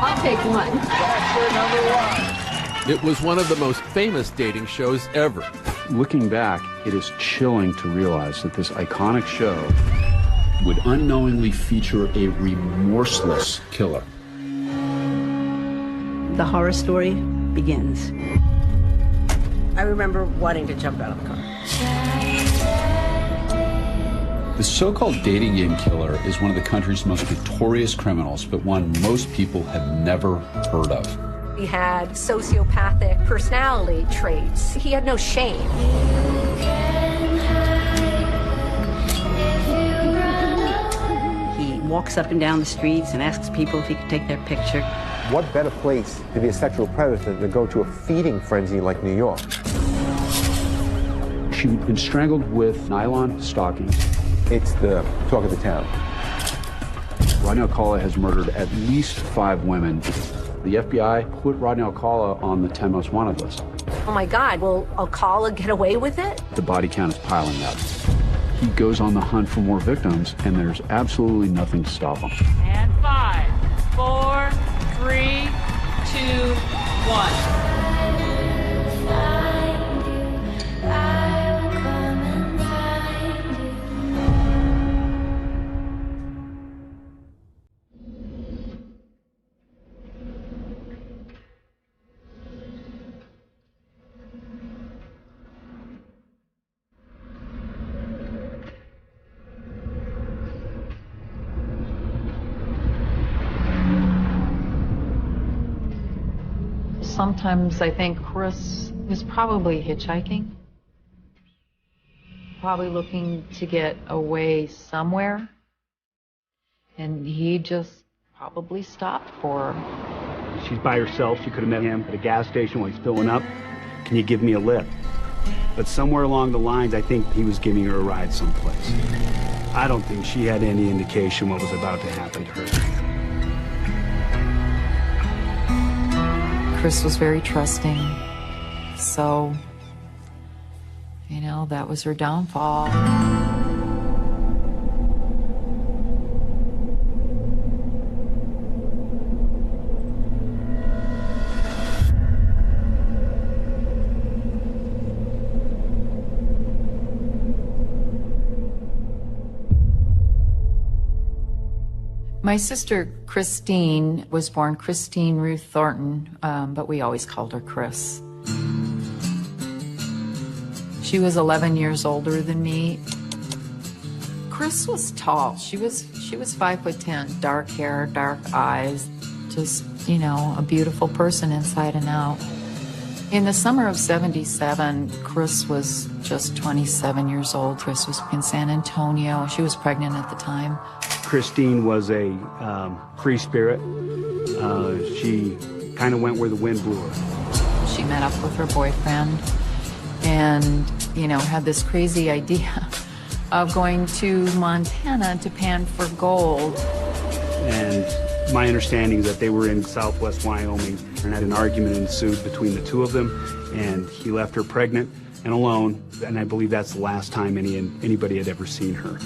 I'll take one. Bachelor number 1. It was one of the most famous dating shows ever. Looking back, it is chilling to realize that this iconic show would unknowingly feature a remorseless killer. The horror story begins. I remember wanting to jump out of the car. The so-called dating game killer is one of the country's most notorious criminals, but one most people have never heard of. He had sociopathic personality traits. He had no shame. He walks up and down the streets and asks people if he could take their picture. What better place to be a sexual predator than to go to a feeding frenzy like New York? She'd been strangled with nylon stockings. It's the talk of the town. Rodney Alcala has murdered at least 5 women. The FBI put Rodney Alcala on the 10 most wanted list. Oh my God, will Alcala get away with it? The body count is piling up. He goes on the hunt for more victims, and there's absolutely nothing to stop him. And 5, 4, 3, 2, 1. Sometimes I think Chris was probably hitchhiking, probably looking to get away somewhere, and he just probably stopped for her. She's by herself. She could have met him at a gas station while he's filling up. Can you give me a lift? But somewhere along the lines, I think he was giving her a ride someplace. I don't think she had any indication what was about to happen to her. Chris was very trusting, so, you know, that was her downfall. My sister Christine was born Christine Ruth Thornton, but we always called her Chris. She was 11 years older than me. Chris was tall. She was 5'10", dark hair, dark eyes, just, you know, a beautiful person inside and out. In the summer of '77, Chris was just 27 years old. Chris was in San Antonio. She was pregnant at the time. Christine was a free spirit. She kind of went where the wind blew her. She met up with her boyfriend and, you know, had this crazy idea of going to Montana to pan for gold. And my understanding is that they were in southwest Wyoming and had an argument ensued between the two of them, and he left her pregnant and alone, and I believe that's the last time anybody had ever seen her.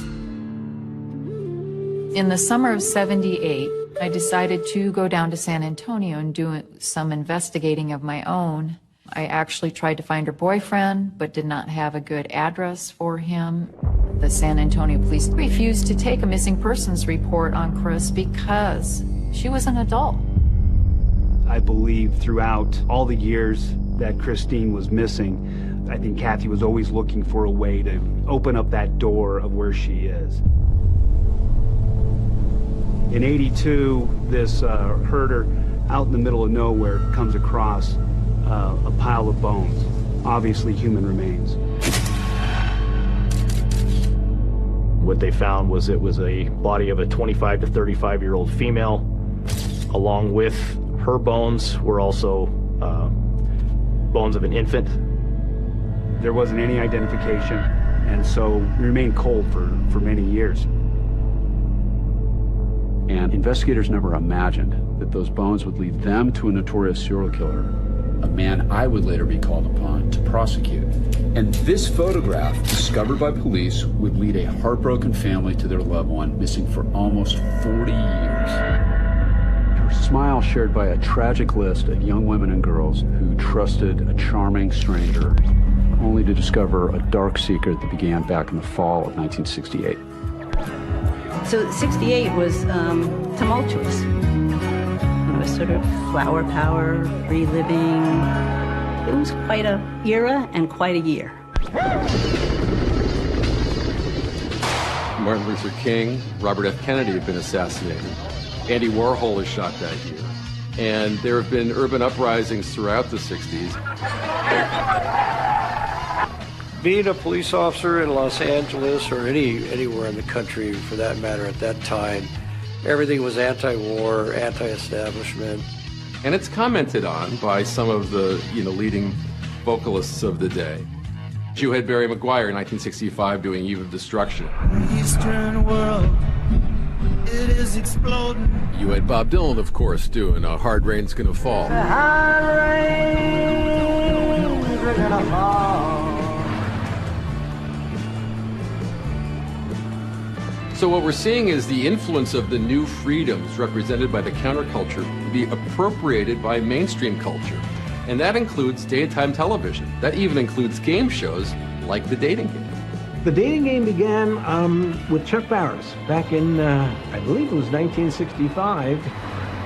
In the summer of '78, I decided to go down to San Antonio and do some investigating of my own. I actually tried to find her boyfriend, but did not have a good address for him. The San Antonio police refused to take a missing persons report on Chris because she was an adult. I believe throughout all the years that Christine was missing, I think Kathy was always looking for a way to open up that door of where she is. In '82, this herder out in the middle of nowhere comes across a pile of bones, obviously human remains. What they found was it was a body of a 25 to 35-year-old female. Along with her bones were also bones of an infant. There wasn't any identification, and so we remained cold for many years. And investigators never imagined that those bones would lead them to a notorious serial killer, a man I would later be called upon to prosecute. And this photograph, discovered by police, would lead a heartbroken family to their loved one missing for almost 40 years. Her smile shared by a tragic list of young women and girls who trusted a charming stranger, only to discover a dark secret that began back in the fall of 1968. So 68 was tumultuous. It was sort of flower power, free living. It was quite a era and quite a year. Martin Luther King, Robert F. Kennedy have been assassinated. Andy Warhol was shot that year. And there have been urban uprisings throughout the 60s. Being a police officer in Los Angeles or anywhere in the country for that matter at that time, everything was anti-war, anti-establishment. And it's commented on by some of the leading vocalists of the day. You had Barry McGuire in 1965 doing Eve of Destruction. Eastern world, it is exploding. You had Bob Dylan, of course, doing Hard Rain's Gonna Fall. Hard rain's gonna fall. So what we're seeing is the influence of the new freedoms represented by the counterculture be appropriated by mainstream culture. And that includes daytime television. That even includes game shows like The Dating Game. The Dating Game began with Chuck Barris back in, I believe it was 1965.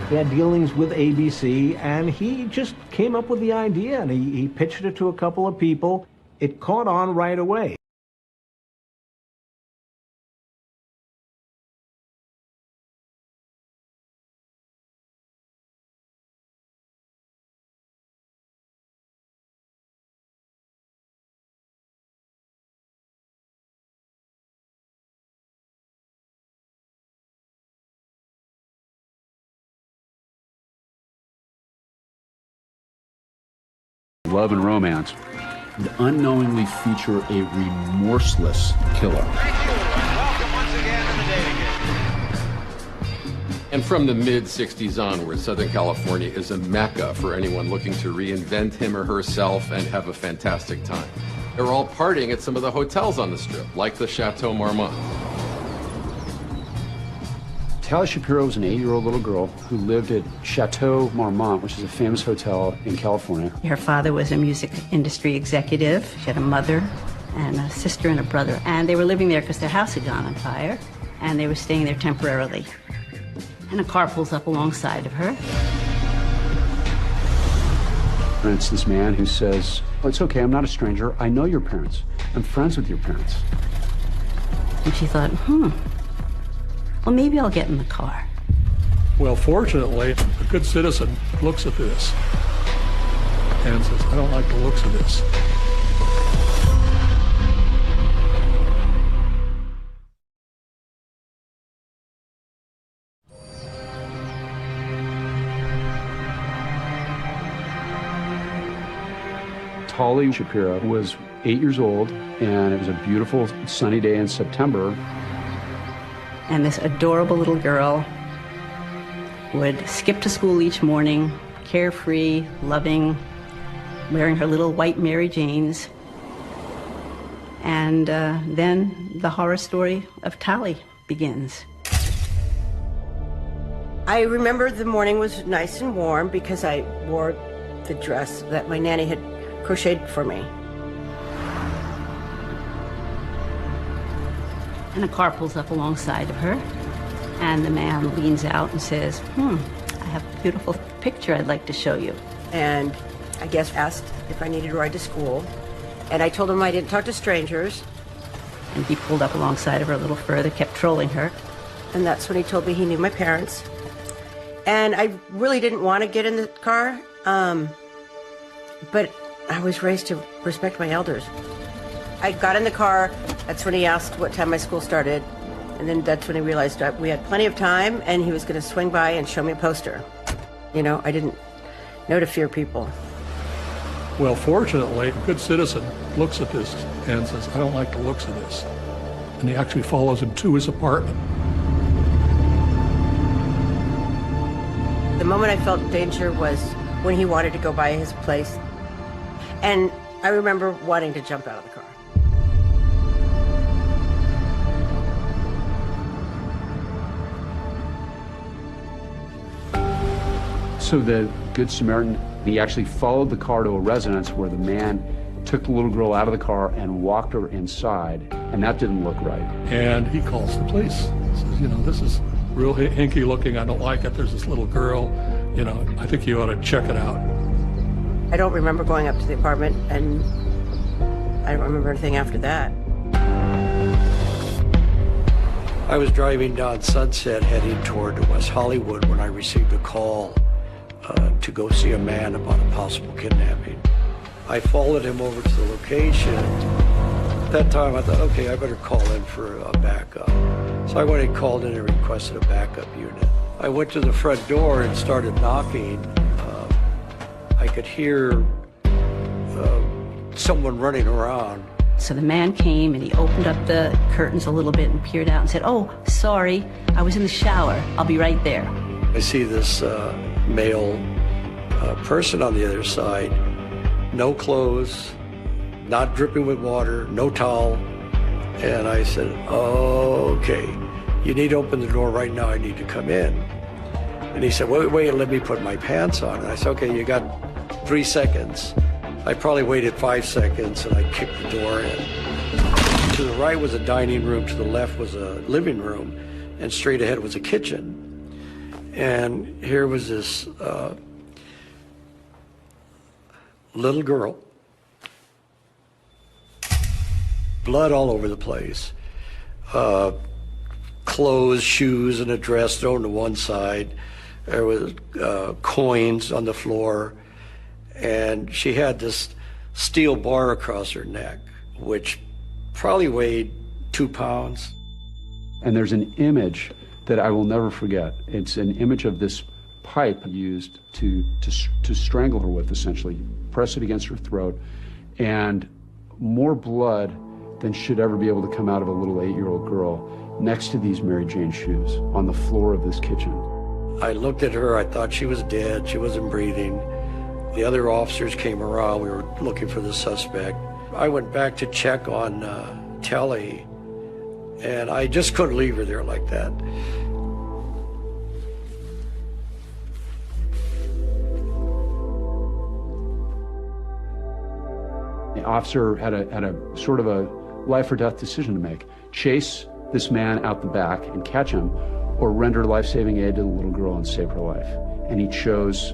He had dealings with ABC, and he just came up with the idea, and he pitched it to a couple of people. It caught on right away. Love and romance, and unknowingly feature a remorseless killer. And from the mid-60s onward, Southern California is a mecca for anyone looking to reinvent him or herself and have a fantastic time. They're all partying at some of the hotels on the Strip, like the Chateau Marmont. Tali Shapiro was an 8-year-old little girl who lived at Chateau Marmont, which is a famous hotel in California. Her father was a music industry executive. She had a mother and a sister and a brother. And they were living there because their house had gone on fire. And they were staying there temporarily. And a car pulls up alongside of her. And it's this man who says, "Oh, it's okay, I'm not a stranger. I know your parents. I'm friends with your parents." And she thought, well, maybe I'll get in the car. Well, fortunately, a good citizen looks at this and says, I don't like the looks of this. Tali Shapiro was 8 years old, and it was a beautiful sunny day in September. And this adorable little girl would skip to school each morning, carefree, loving, wearing her little white Mary Janes. And then the horror story of Tali begins. I remember the morning was nice and warm because I wore the dress that my nanny had crocheted for me. And a car pulls up alongside of her, and the man leans out and says, I have a beautiful picture I'd like to show you. And I guess asked if I needed a ride to school. And I told him I didn't talk to strangers. And he pulled up alongside of her a little further, kept trolling her. And that's when he told me he knew my parents. And I really didn't want to get in the car, but I was raised to respect my elders. I got in the car, that's when he asked what time my school started, and then that's when he realized we had plenty of time and he was going to swing by and show me a poster. You know, I didn't know to fear people. Well, fortunately, a good citizen looks at this and says, I don't like the looks of this. And he actually follows him to his apartment. The moment I felt danger was when he wanted to go by his place. And I remember wanting to jump out of the car. also the Good Samaritan. He actually followed the car to a residence where the man took the little girl out of the car and walked her inside, and that didn't look right. And he calls the police. He says, you know, this is real hinky looking. I don't like it. There's this little girl. You know, I think you ought to check it out. I don't remember going up to the apartment, and I don't remember anything after that. I was driving down Sunset heading toward West Hollywood when I received a call to go see a man about a possible kidnapping. I followed him over to the location. At that time I thought, okay, I better call in for a backup. So I went and called in and requested a backup unit. I went to the front door and started knocking. I could hear someone running around. So the man came and he opened up the curtains a little bit and peered out and said, "Oh, sorry, I was in the shower. I'll be right there." I see this male person on the other side, no clothes, not dripping with water, no towel. And I said, "Oh, okay, you need to open the door right now. I need to come in." And he said, wait, let me put my pants on. And I said, "Okay, you got 3 seconds." I probably waited 5 seconds and I kicked the door in. To the right was a dining room, to the left was a living room, and straight ahead was a kitchen. And here was this little girl, blood all over the place, clothes, shoes, and a dress thrown to one side. There was coins on the floor. And she had this steel bar across her neck, which probably weighed 2 pounds. And there's an image that I will never forget. It's an image of this pipe used to strangle her with, essentially. Press it against her throat, and more blood than should ever be able to come out of a little 8-year-old girl next to these Mary Jane shoes on the floor of this kitchen. I looked at her, I thought she was dead, she wasn't breathing. The other officers came around, we were looking for the suspect. I went back to check on Telly, and I just couldn't leave her there like that. The officer had a sort of a life or death decision to make. Chase this man out the back and catch him, or render life-saving aid to the little girl and save her life. And he chose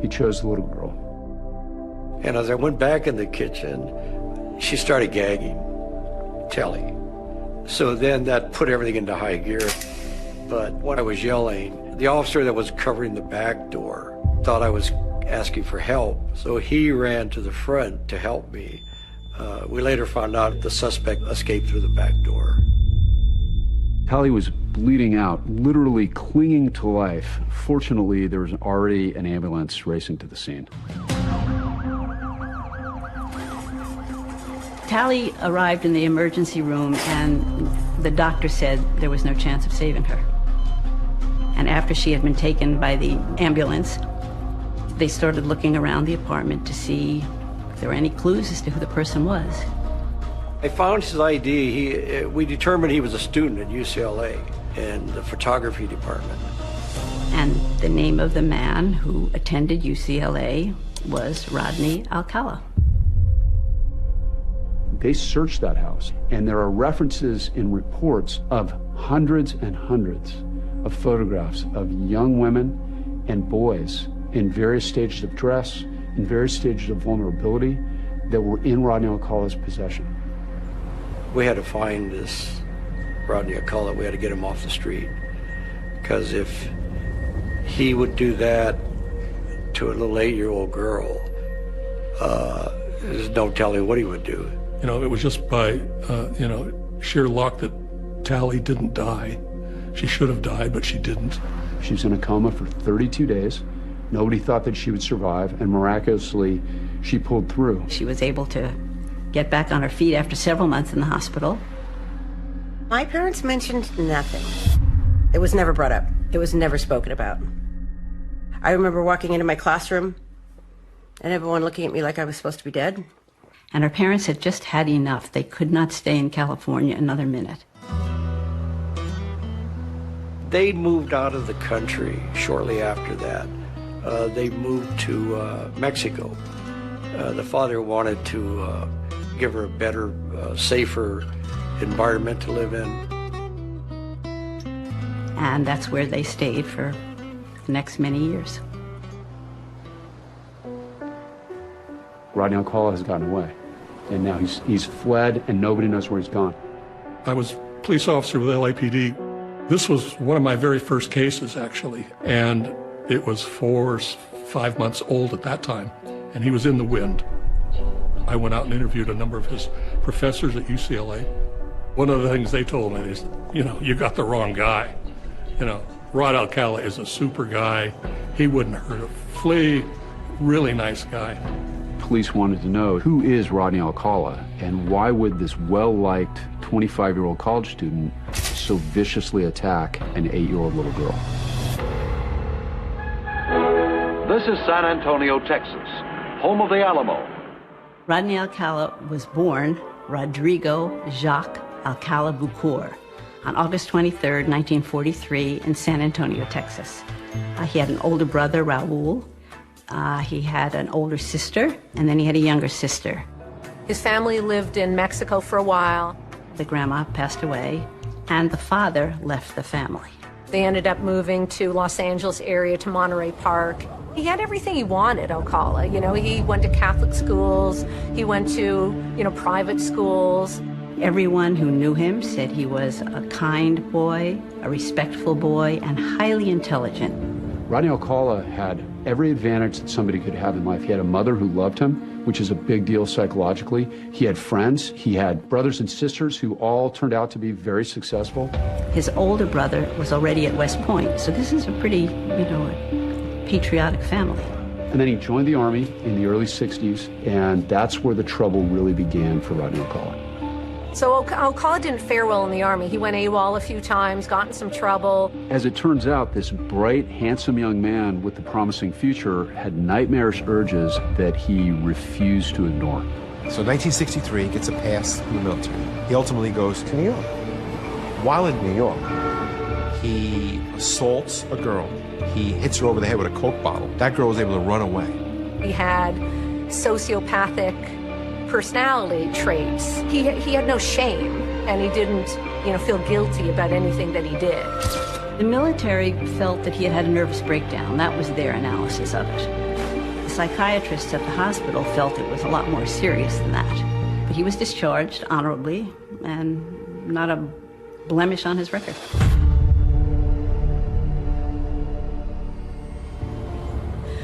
the little girl. And as I went back in the kitchen, she started gagging, Telly. So then that put everything into high gear. But when I was yelling, the officer that was covering the back door thought I was asking for help. So he ran to the front to help me. We later found out the suspect escaped through the back door. Telly was bleeding out, literally clinging to life. Fortunately, there was already an ambulance racing to the scene. Tally arrived in the emergency room, and the doctor said there was no chance of saving her. And after she had been taken by the ambulance, they started looking around the apartment to see if there were any clues as to who the person was. I found his ID. We determined he was a student at UCLA in the photography department. And the name of the man who attended UCLA was Rodney Alcala. They searched that house, and there are references in reports of hundreds and hundreds of photographs of young women and boys in various stages of dress, in various stages of vulnerability, that were in Rodney Alcala's possession. We had to find this Rodney Alcala. We had to get him off the street, because if he would do that to a little 8-year-old girl, there's no telling what he would do. You know, it was just by, sheer luck that Tally didn't die. She should have died, but she didn't. She was in a coma for 32 days. Nobody thought that she would survive, and miraculously, she pulled through. She was able to get back on her feet after several months in the hospital. My parents mentioned nothing. It was never brought up. It was never spoken about. I remember walking into my classroom and everyone looking at me like I was supposed to be dead. And her parents had just had enough. They could not stay in California another minute. They moved out of the country shortly after that they moved to Mexico. The father wanted to give her a better, safer environment to live in. And that's where they stayed for the next many years. Rodney Alcala has gotten away, and now he's fled, and nobody knows where he's gone. I was a police officer with LAPD. This was one of my very first cases, actually, and it was 4 or 5 months old at that time, and he was in the wind. I went out and interviewed a number of his professors at UCLA. One of the things they told me is, you got the wrong guy. Rod Alcala is a super guy. He wouldn't hurt a flea. Really nice guy. Police wanted to know, who is Rodney Alcala, and why would this well-liked 25-year-old college student so viciously attack an 8-year-old little girl? This is San Antonio, Texas, home of the Alamo. Rodney Alcala was born Rodrigo Jacques Alcala Bucor on August 23, 1943, in San Antonio, Texas. He had an older brother, Raul. He had an older sister, and then he had a younger sister. His family lived in Mexico for a while. The grandma passed away, and the father left the family. They ended up moving to Los Angeles area, to Monterey Park. He had everything he wanted, Alcala. He went to Catholic schools. He went to, private schools. Everyone who knew him said he was a kind boy, a respectful boy, and highly intelligent. Rodney Alcala had every advantage that somebody could have in life. He had a mother who loved him, which is a big deal psychologically. He had friends. He had brothers and sisters who all turned out to be very successful. His older brother was already at West Point, so this is a pretty, patriotic family. And then he joined the Army in the early 60s, and that's where the trouble really began for Rodney Alcala. So Alcala didn't fare well in the Army. He went AWOL a few times, got in some trouble. As it turns out, this bright, handsome young man with the promising future had nightmarish urges that he refused to ignore. So 1963, he gets a pass from the military. He ultimately goes to New York. While in New York, he assaults a girl. He hits her over the head with a Coke bottle. That girl was able to run away. He had sociopathic personality traits. He had no shame, and he didn't, feel guilty about anything that he did. The military felt that he had a nervous breakdown. That was their analysis of it. The psychiatrists at the hospital felt it was a lot more serious than that. But he was discharged honorably, and not a blemish on his record.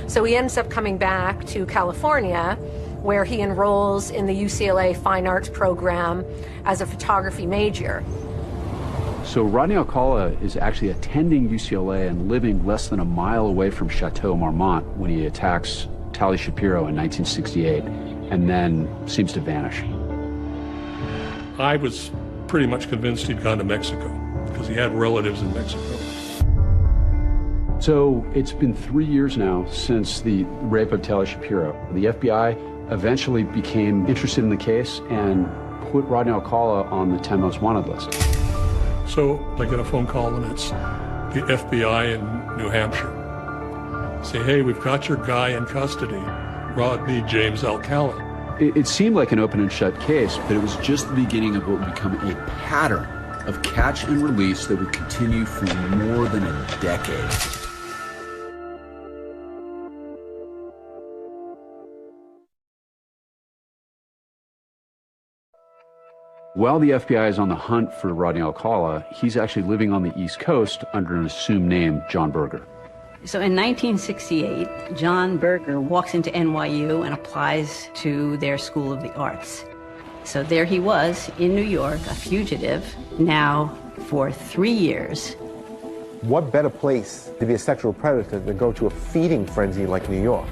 So he ends up coming back to California, where he enrolls in the UCLA Fine Arts program as a photography major. So Rodney Alcala is actually attending UCLA and living less than a mile away from Chateau Marmont when he attacks Tali Shapiro in 1968, and then seems to vanish. I was pretty much convinced he'd gone to Mexico because he had relatives in Mexico. So it's been 3 years now since the rape of Tali Shapiro. The FBI eventually became interested in the case and put Rodney Alcala on the 10 most wanted list. So I get a phone call, and it's the FBI in New Hampshire. Say, hey, we've got your guy in custody, Rodney James Alcala. It seemed like an open and shut case, but it was just the beginning of what would become a pattern of catch and release that would continue for more than a decade. While the FBI is on the hunt for Rodney Alcala, he's actually living on the East Coast under an assumed name, John Berger. So in 1968, John Berger walks into NYU and applies to their School of the Arts. So there he was in New York, a fugitive, now for 3 years. What better place to be a sexual predator than go to a feeding frenzy like New York?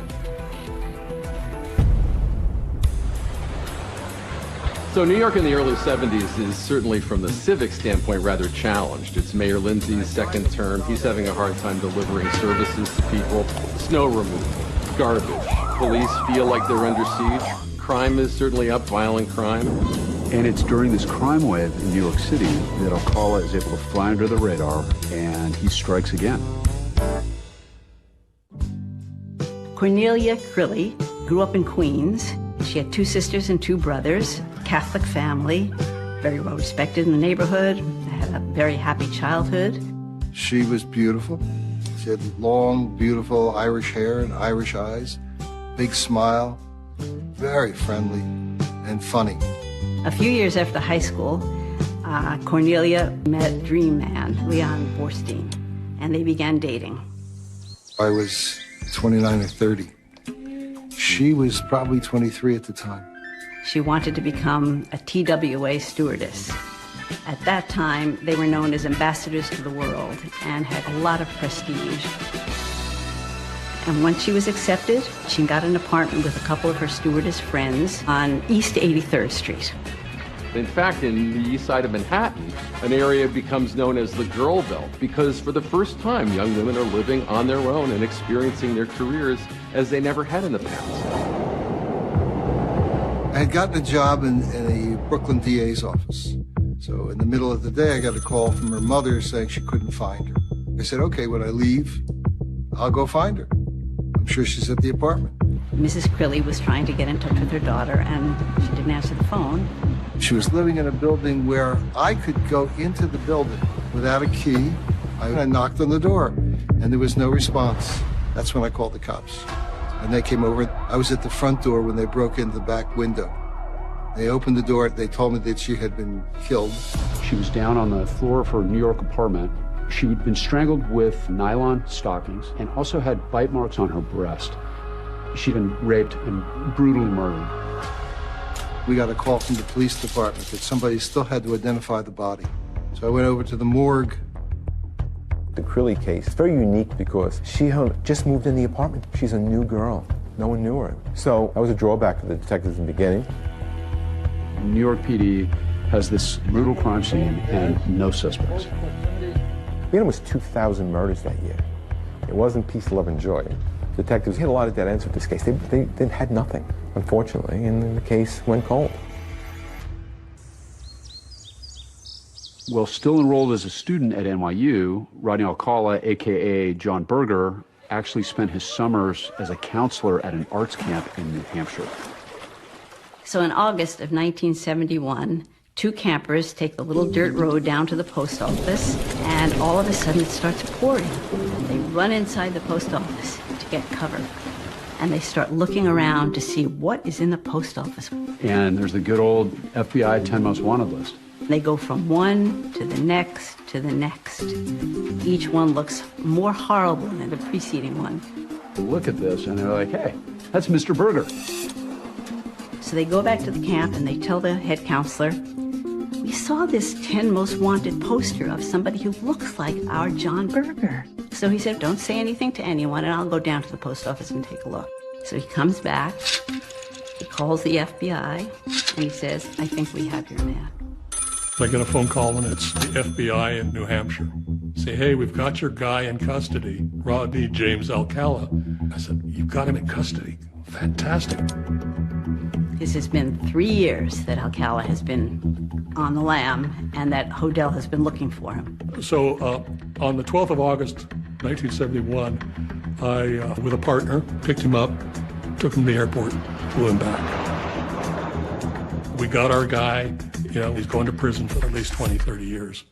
So New York in the early 70s is certainly, from the civic standpoint, rather challenged. It's Mayor Lindsay's second term. He's having a hard time delivering services to people. Snow removal, garbage. Police feel like they're under siege. Crime is certainly up, violent crime. And it's during this crime wave in New York City that Alcala is able to fly under the radar, and he strikes again. Cornelia Crilly grew up in Queens. She had 2 sisters and 2 brothers, Catholic family, very well respected in the neighborhood, had a very happy childhood. She was beautiful. She had long, beautiful Irish hair and Irish eyes, big smile, very friendly and funny. A few years after high school, Cornelia met Dream Man, Leon Borstein, and they began dating. I was 29 or 30. She was probably 23 at the time. She wanted to become a TWA stewardess. At that time, they were known as ambassadors to the world and had a lot of prestige. And once she was accepted, she got an apartment with a couple of her stewardess friends on East 83rd Street. In fact, in the east side of Manhattan, an area becomes known as the Girl Belt because for the first time, young women are living on their own and experiencing their careers as they never had in the past. I had gotten a job in a Brooklyn DA's office. So in the middle of the day, I got a call from her mother saying she couldn't find her. I said, okay, when I leave, I'll go find her. I'm sure she's at the apartment. Mrs. Crilly was trying to get in touch with her daughter, and she didn't answer the phone. She was living in a building where I could go into the building without a key. I knocked on the door, and there was no response. That's when I called the cops. And they came over. I was at the front door when they broke into the back window. They opened the door. They told me that she had been killed. She was down on the floor of her New York apartment. She had been strangled with nylon stockings and also had bite marks on her breast. She'd been raped and brutally murdered. We got a call from the police department that somebody still had to identify the body. So I went over to the morgue. The Crilly case is very unique because she had just moved in the apartment. She's a new girl. No one knew her. So that was a drawback for the detectives in the beginning. New York PD has this brutal crime scene and no suspects. We had almost 2,000 murders that year. It wasn't peace, love, and joy. Detectives had a lot of dead ends with this case. They had nothing, unfortunately, and the case went cold. Well, still enrolled as a student at NYU, Rodney Alcala, a.k.a. John Berger, actually spent his summers as a counselor at an arts camp in New Hampshire. So in August of 1971, 2 campers take the little dirt road down to the post office, and all of a sudden it starts pouring. They run inside the post office to get cover, and they start looking around to see what is in the post office. And there's the good old FBI 10 Most Wanted list. They go from one to the next to the next. Each one looks more horrible than the preceding one. They look at this and they're like, hey, that's Mr. Berger. So they go back to the camp and they tell the head counselor, we saw this 10 Most Wanted poster of somebody who looks like our John Berger. So he said, don't say anything to anyone and I'll go down to the post office and take a look. So he comes back, he calls the FBI, and he says, I think we have your man. I get a phone call and it's the FBI in New Hampshire. Say, hey, we've got your guy in custody, Rodney James Alcala. I said, you've got him in custody. Fantastic. This has been 3 years that Alcala has been on the lam and that Hodel has been looking for him. So on the 12th of August, 1971, I, with a partner, picked him up, took him to the airport, flew him back. We got our guy. You know, he's going to prison for at least 20, 30 years.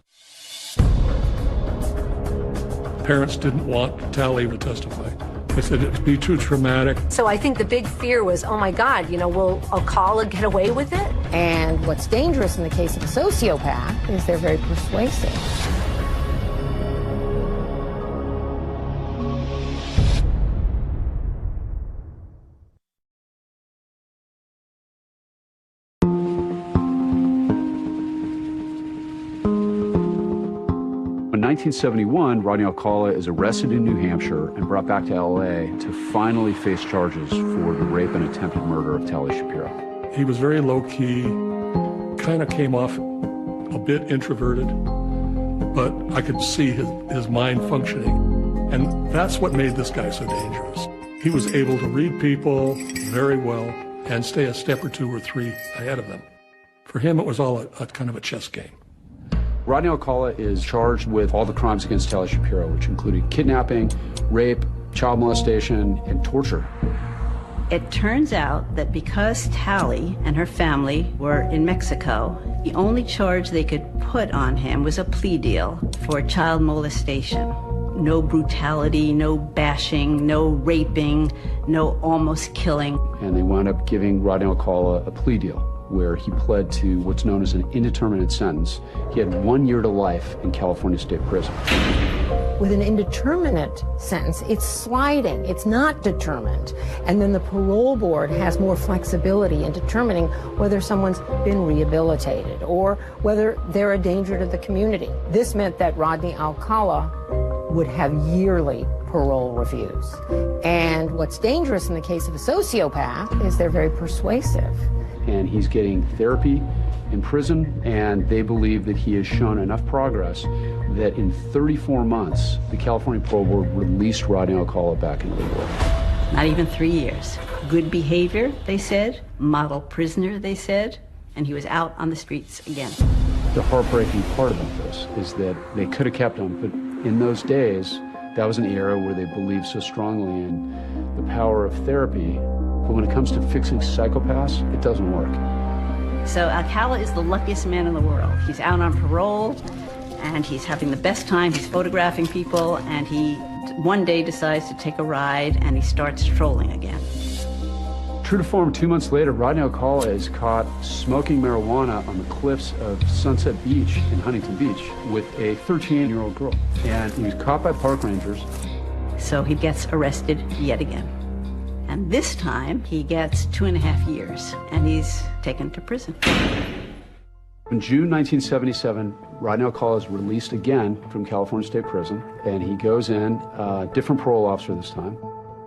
Parents didn't want Tally to testify. They said it'd be too traumatic. So I think the big fear was, oh my God, will Alcala get away with it? And what's dangerous in the case of a sociopath is they're very persuasive. In 1971, Rodney Alcala is arrested in New Hampshire and brought back to L.A. to finally face charges for the rape and attempted murder of Tally Shapiro. He was very low-key, kind of came off a bit introverted, but I could see his mind functioning. And that's what made this guy so dangerous. He was able to read people very well and stay a step or 2 or 3 ahead of them. For him, it was all a kind of a chess game. Rodney Alcala is charged with all the crimes against Tally Shapiro, which included kidnapping, rape, child molestation, and torture. It turns out that because Tally and her family were in Mexico, the only charge they could put on him was a plea deal for child molestation. No brutality, no bashing, no raping, no almost killing. And they wound up giving Rodney Alcala a plea deal where he pled to what's known as an indeterminate sentence. He had 1 year to life in California State Prison. With an indeterminate sentence, it's sliding, it's not determined. And then the parole board has more flexibility in determining whether someone's been rehabilitated or whether they're a danger to the community. This meant that Rodney Alcala would have yearly parole reviews. And what's dangerous in the case of a sociopath is they're very persuasive. And he's getting therapy in prison, and they believe that he has shown enough progress that in 34 months, the California Parole Board released Rodney Alcala back into the world. Not even 3 years. Good behavior, they said. Model prisoner, they said. And he was out on the streets again. The heartbreaking part about this is that they could have kept him, but in those days, that was an era where they believed so strongly in the power of therapy. But when it comes to fixing psychopaths, it doesn't work. So Alcala is the luckiest man in the world. He's out on parole, and he's having the best time. He's photographing people, and he one day decides to take a ride, and he starts trolling again. True to form, 2 months later, Rodney Alcala is caught smoking marijuana on the cliffs of Sunset Beach in Huntington Beach with a 13-year-old girl. And he was caught by park rangers. So he gets arrested yet again. And this time, he gets 2.5 years, and he's taken to prison. In June 1977, Rodney Alcala is released again from California State Prison, and he goes in, different parole officer this time,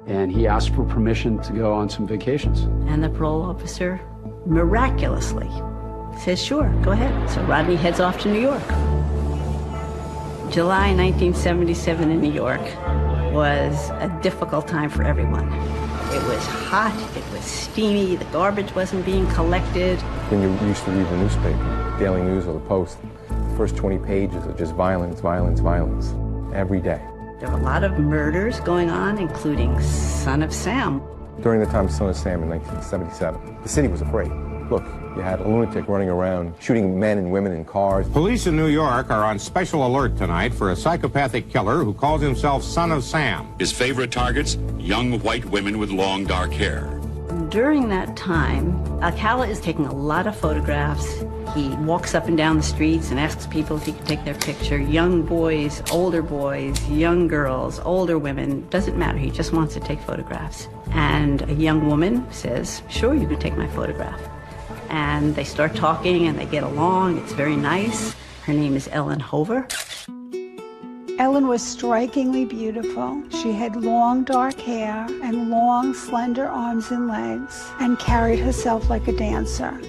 and he asks for permission to go on some vacations. And the parole officer miraculously says, sure, go ahead. So Rodney heads off to New York. July 1977 in New York was a difficult time for everyone. It was hot, it was steamy, the garbage wasn't being collected. When you used to read the newspaper, Daily News or the Post, the first 20 pages are just violence, violence, violence, every day. There were a lot of murders going on, including Son of Sam. During the time of Son of Sam in 1977, the city was afraid. Look, you had a lunatic running around, shooting men and women in cars. Police in New York are on special alert tonight for a psychopathic killer who calls himself Son of Sam. His favorite targets, young white women with long dark hair. During that time, Alcala is taking a lot of photographs. He walks up and down the streets and asks people if he can take their picture. Young boys, young girls, older women, doesn't matter. He just wants to take photographs. And a young woman says, sure, you can take my photograph. And they start talking and they get along. It's very nice. Her name is Ellen Hover. Ellen was strikingly beautiful. She had long dark hair and long slender arms and legs and carried herself like a dancer.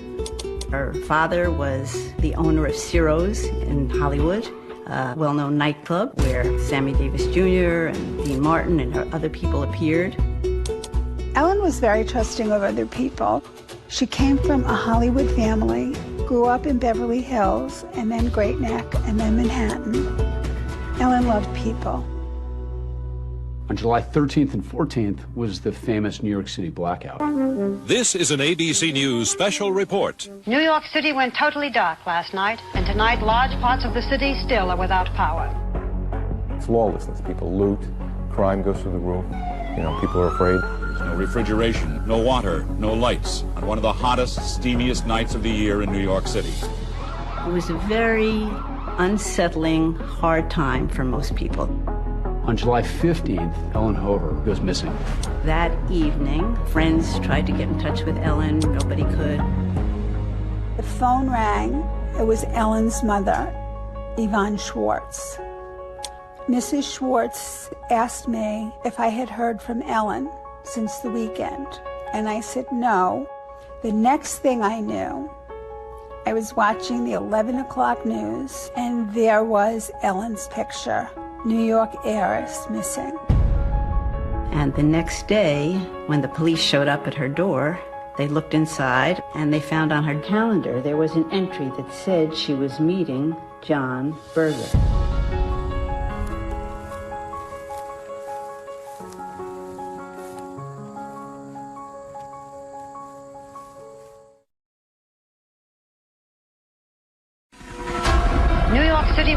Her father was the owner of Ciro's in Hollywood, a well-known nightclub where Sammy Davis Jr. and Dean Martin and her other people appeared. Ellen was very trusting of other people. She came from a Hollywood family, grew up in Beverly Hills, and then Great Neck, and then Manhattan. Ellen loved people. On July 13th and 14th was the famous New York City blackout. This is an ABC News special report. New York City went totally dark last night, and tonight large parts of the city still are without power. It's lawlessness. People loot, crime goes through the roof. You know, people are afraid. There's no refrigeration, no water, no lights on one of the hottest, steamiest nights of the year in New York City. It was a very unsettling, hard time for most people. On July 15th, Ellen Hover goes missing. That evening, friends tried to get in touch with Ellen. Nobody could. The phone rang. It was Ellen's mother, Yvonne Schwartz. Mrs. Schwartz asked me if I had heard from Ellen since the weekend, and I said no. The next thing I knew, I was watching the 11 o'clock news, and there was Ellen's picture, New York heiress missing. And the next day, when the police showed up at her door, they looked inside, and they found on her calendar there was an entry that said she was meeting John Berger.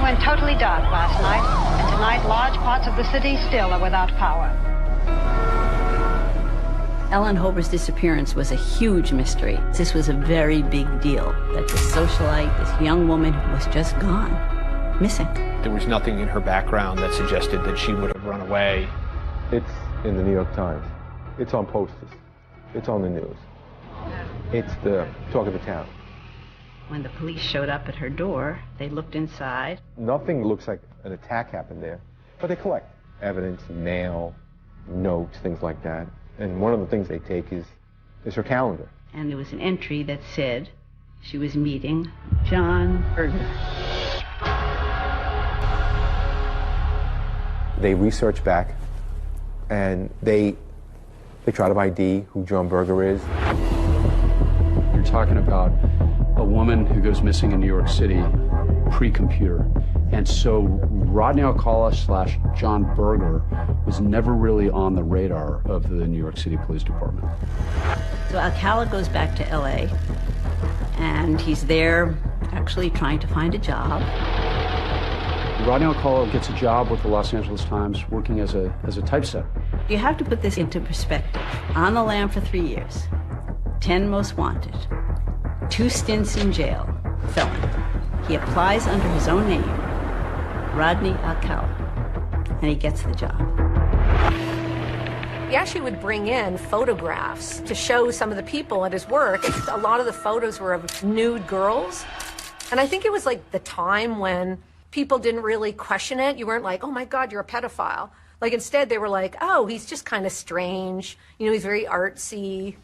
went totally dark last night, and tonight large parts of the city still are without power. Ellen Hover's disappearance was a huge mystery. This was a very big deal, that this socialite, this young woman who was just gone, missing. There was nothing in her background that suggested that she would have run away. It's in the New York Times. It's on posters. It's on the news. It's the talk of the town. When the police showed up at her door, they looked inside. Nothing looks like an attack happened there, but they collect evidence, mail, notes, things like that. And one of the things they take is her calendar. And there was an entry that said she was meeting John Berger. They research back, and they try to ID who John Berger is. You're talking about a woman who goes missing in New York City pre-computer. And so Rodney Alcala / John Berger was never really on the radar of the New York City Police Department. So Alcala goes back to LA, and he's there actually trying to find a job. Rodney Alcala gets a job with the Los Angeles Times working as a typesetter. You have to put this into perspective. On the lam for 3 years, 10 most wanted, 2 stints in jail, felon. He applies under his own name, Rodney Alcala, and he gets the job. He actually would bring in photographs to show some of the people at his work. A lot of the photos were of nude girls. And I think it was like the time when people didn't really question it. You weren't like, oh my God, you're a pedophile. Like instead they were like, oh, he's just kind of strange. You know, he's very artsy.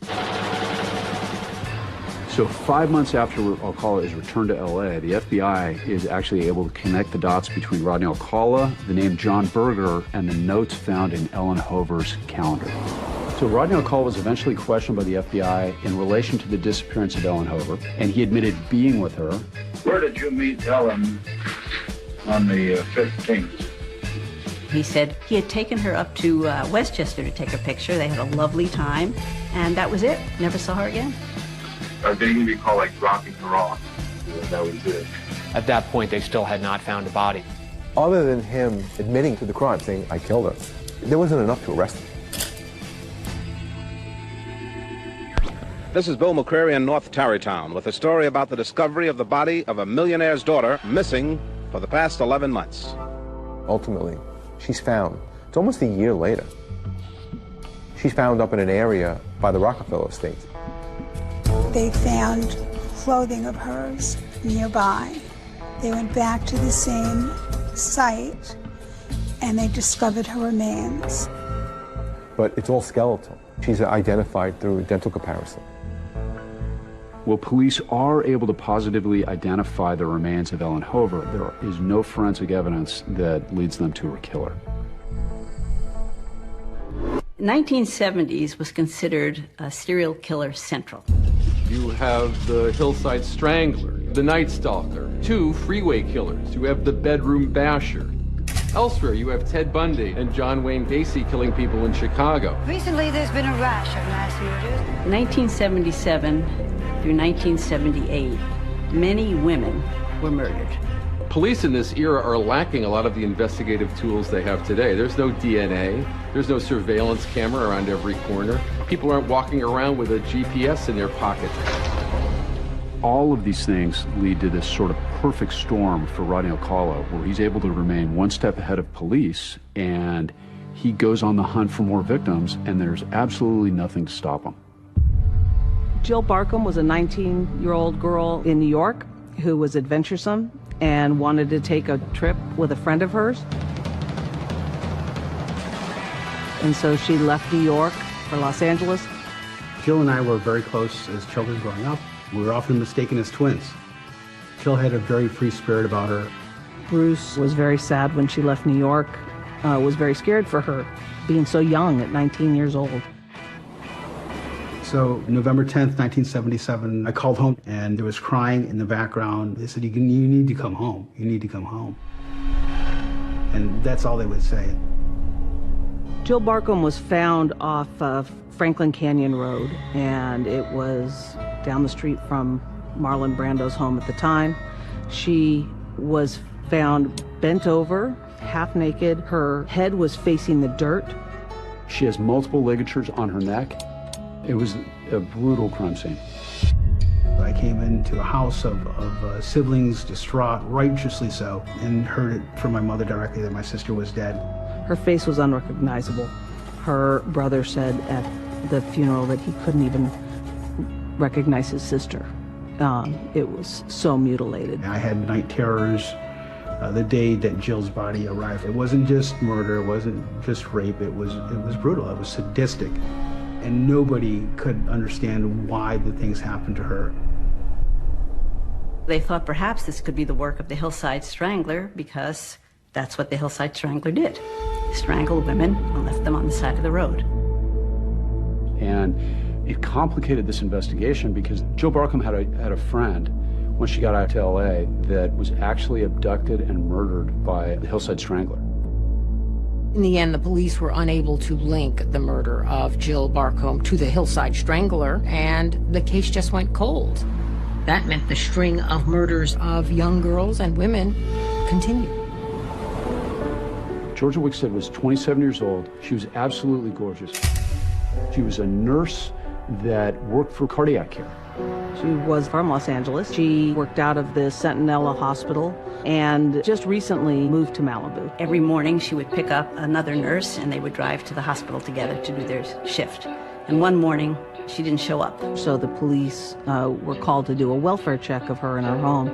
So 5 months after Alcala is returned to LA, the FBI is actually able to connect the dots between Rodney Alcala, the name John Berger, and the notes found in Ellen Hover's calendar. So Rodney Alcala was eventually questioned by the FBI in relation to the disappearance of Ellen Hover, and he admitted being with her. Where did you meet Ellen on the 15th? He said he had taken her up to Westchester to take a picture. They had a lovely time, and that was it. Never saw her again. Did he recall like dropping her off? That was it. At that point, they still had not found a body. Other than him admitting to the crime, saying, I killed her, there wasn't enough to arrest him. This is Bill McCreary in North Tarrytown with a story about the discovery of the body of a millionaire's daughter missing for the past 11 months. Ultimately, she's found. It's almost a year later. She's found up in an area by the Rockefeller estate. They found clothing of hers nearby. They went back to the same site and they discovered her remains. But it's all skeletal. She's identified through dental comparison. Well, police are able to positively identify the remains of Ellen Hover. There is no forensic evidence that leads them to her killer. 1970s was considered a serial killer central. You have the Hillside Strangler, the Night Stalker, 2 freeway killers. You have the Bedroom Basher. Elsewhere, you have Ted Bundy and John Wayne Gacy killing people in Chicago. Recently, there's been a rash of mass murders. 1977 through 1978, many women were murdered. Police in this era are lacking a lot of the investigative tools they have today. There's no DNA. There's no surveillance camera around every corner. People aren't walking around with a GPS in their pocket. All of these things lead to this sort of perfect storm for Rodney Alcala, where he's able to remain one step ahead of police, and he goes on the hunt for more victims, and there's absolutely nothing to stop him. Jill Barkham was a 19-year-old girl in New York who was adventuresome and wanted to take a trip with a friend of hers. And so she left New York for Los Angeles. Jill and I were very close as children growing up. We were often mistaken as twins. Jill had a very free spirit about her. Bruce was very sad when she left New York, was very scared for her, being so young at 19 years old. So November 10th, 1977, I called home and there was crying in the background. They said, you need to come home. You need to come home. And that's all they would say. Jill Barkham was found off of Franklin Canyon Road, and it was down the street from Marlon Brando's home at the time. She was found bent over, half naked. Her head was facing the dirt. She has multiple ligatures on her neck. It was a brutal crime scene. I came into a house of siblings, distraught, righteously so, and heard it from my mother directly that my sister was dead. Her face was unrecognizable. Her brother said at the funeral that he couldn't even recognize his sister. It was so mutilated. I had night terrors the day that Jill's body arrived. It wasn't just murder, it wasn't just rape, it was brutal, it was sadistic. And nobody could understand why the things happened to her. They thought perhaps this could be the work of the Hillside Strangler because that's what the Hillside Strangler did. He strangled women and left them on the side of the road. And it complicated this investigation because Jill Barcombe had a friend when she got out to LA that was actually abducted and murdered by the Hillside Strangler. In the end, the police were unable to link the murder of Jill Barcombe to the Hillside Strangler, and the case just went cold. That meant the string of murders of young girls and women continued. Georgia Wickstead was 27 years old. She was absolutely gorgeous. She was a nurse that worked for cardiac care. She was from Los Angeles. She worked out of the Centinela Hospital and just recently moved to Malibu. Every morning she would pick up another nurse and they would drive to the hospital together to do their shift. And one morning she didn't show up. So the police were called to do a welfare check of her in her home.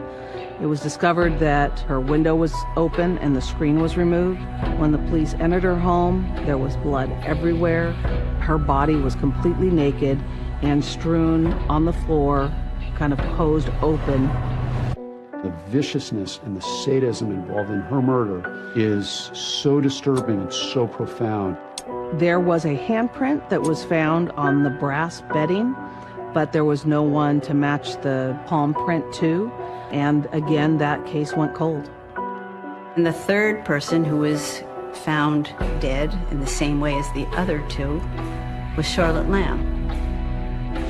It was discovered that her window was open and the screen was removed. When the police entered her home, there was blood everywhere. Her body was completely naked and strewn on the floor, kind of posed open. The viciousness and the sadism involved in her murder is so disturbing and so profound. There was a handprint that was found on the brass bedding, but there was no one to match the palm print to. And again, that case went cold. And the third person who was found dead in the same way as the other two was Charlotte Lamb.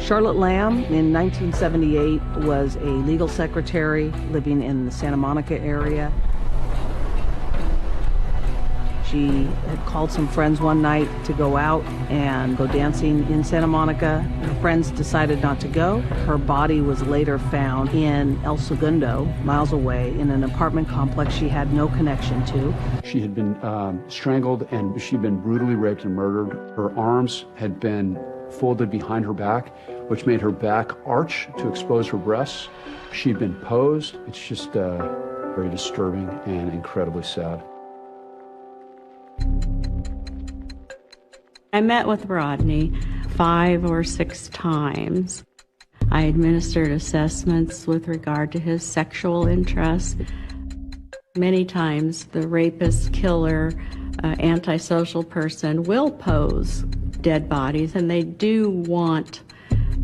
Charlotte Lamb, in 1978, was a legal secretary living in the Santa Monica area. She had called some friends one night to go out and go dancing in Santa Monica. Her friends decided not to go. Her body was later found in El Segundo, miles away, in an apartment complex she had no connection to. She had been strangled and she'd been brutally raped and murdered. Her arms had been folded behind her back, which made her back arch to expose her breasts. She'd been posed. It's just very disturbing and incredibly sad. I met with Rodney 5 or 6 times. I administered assessments with regard to his sexual interests. Many times the rapist, killer, antisocial person will pose dead bodies, and they do want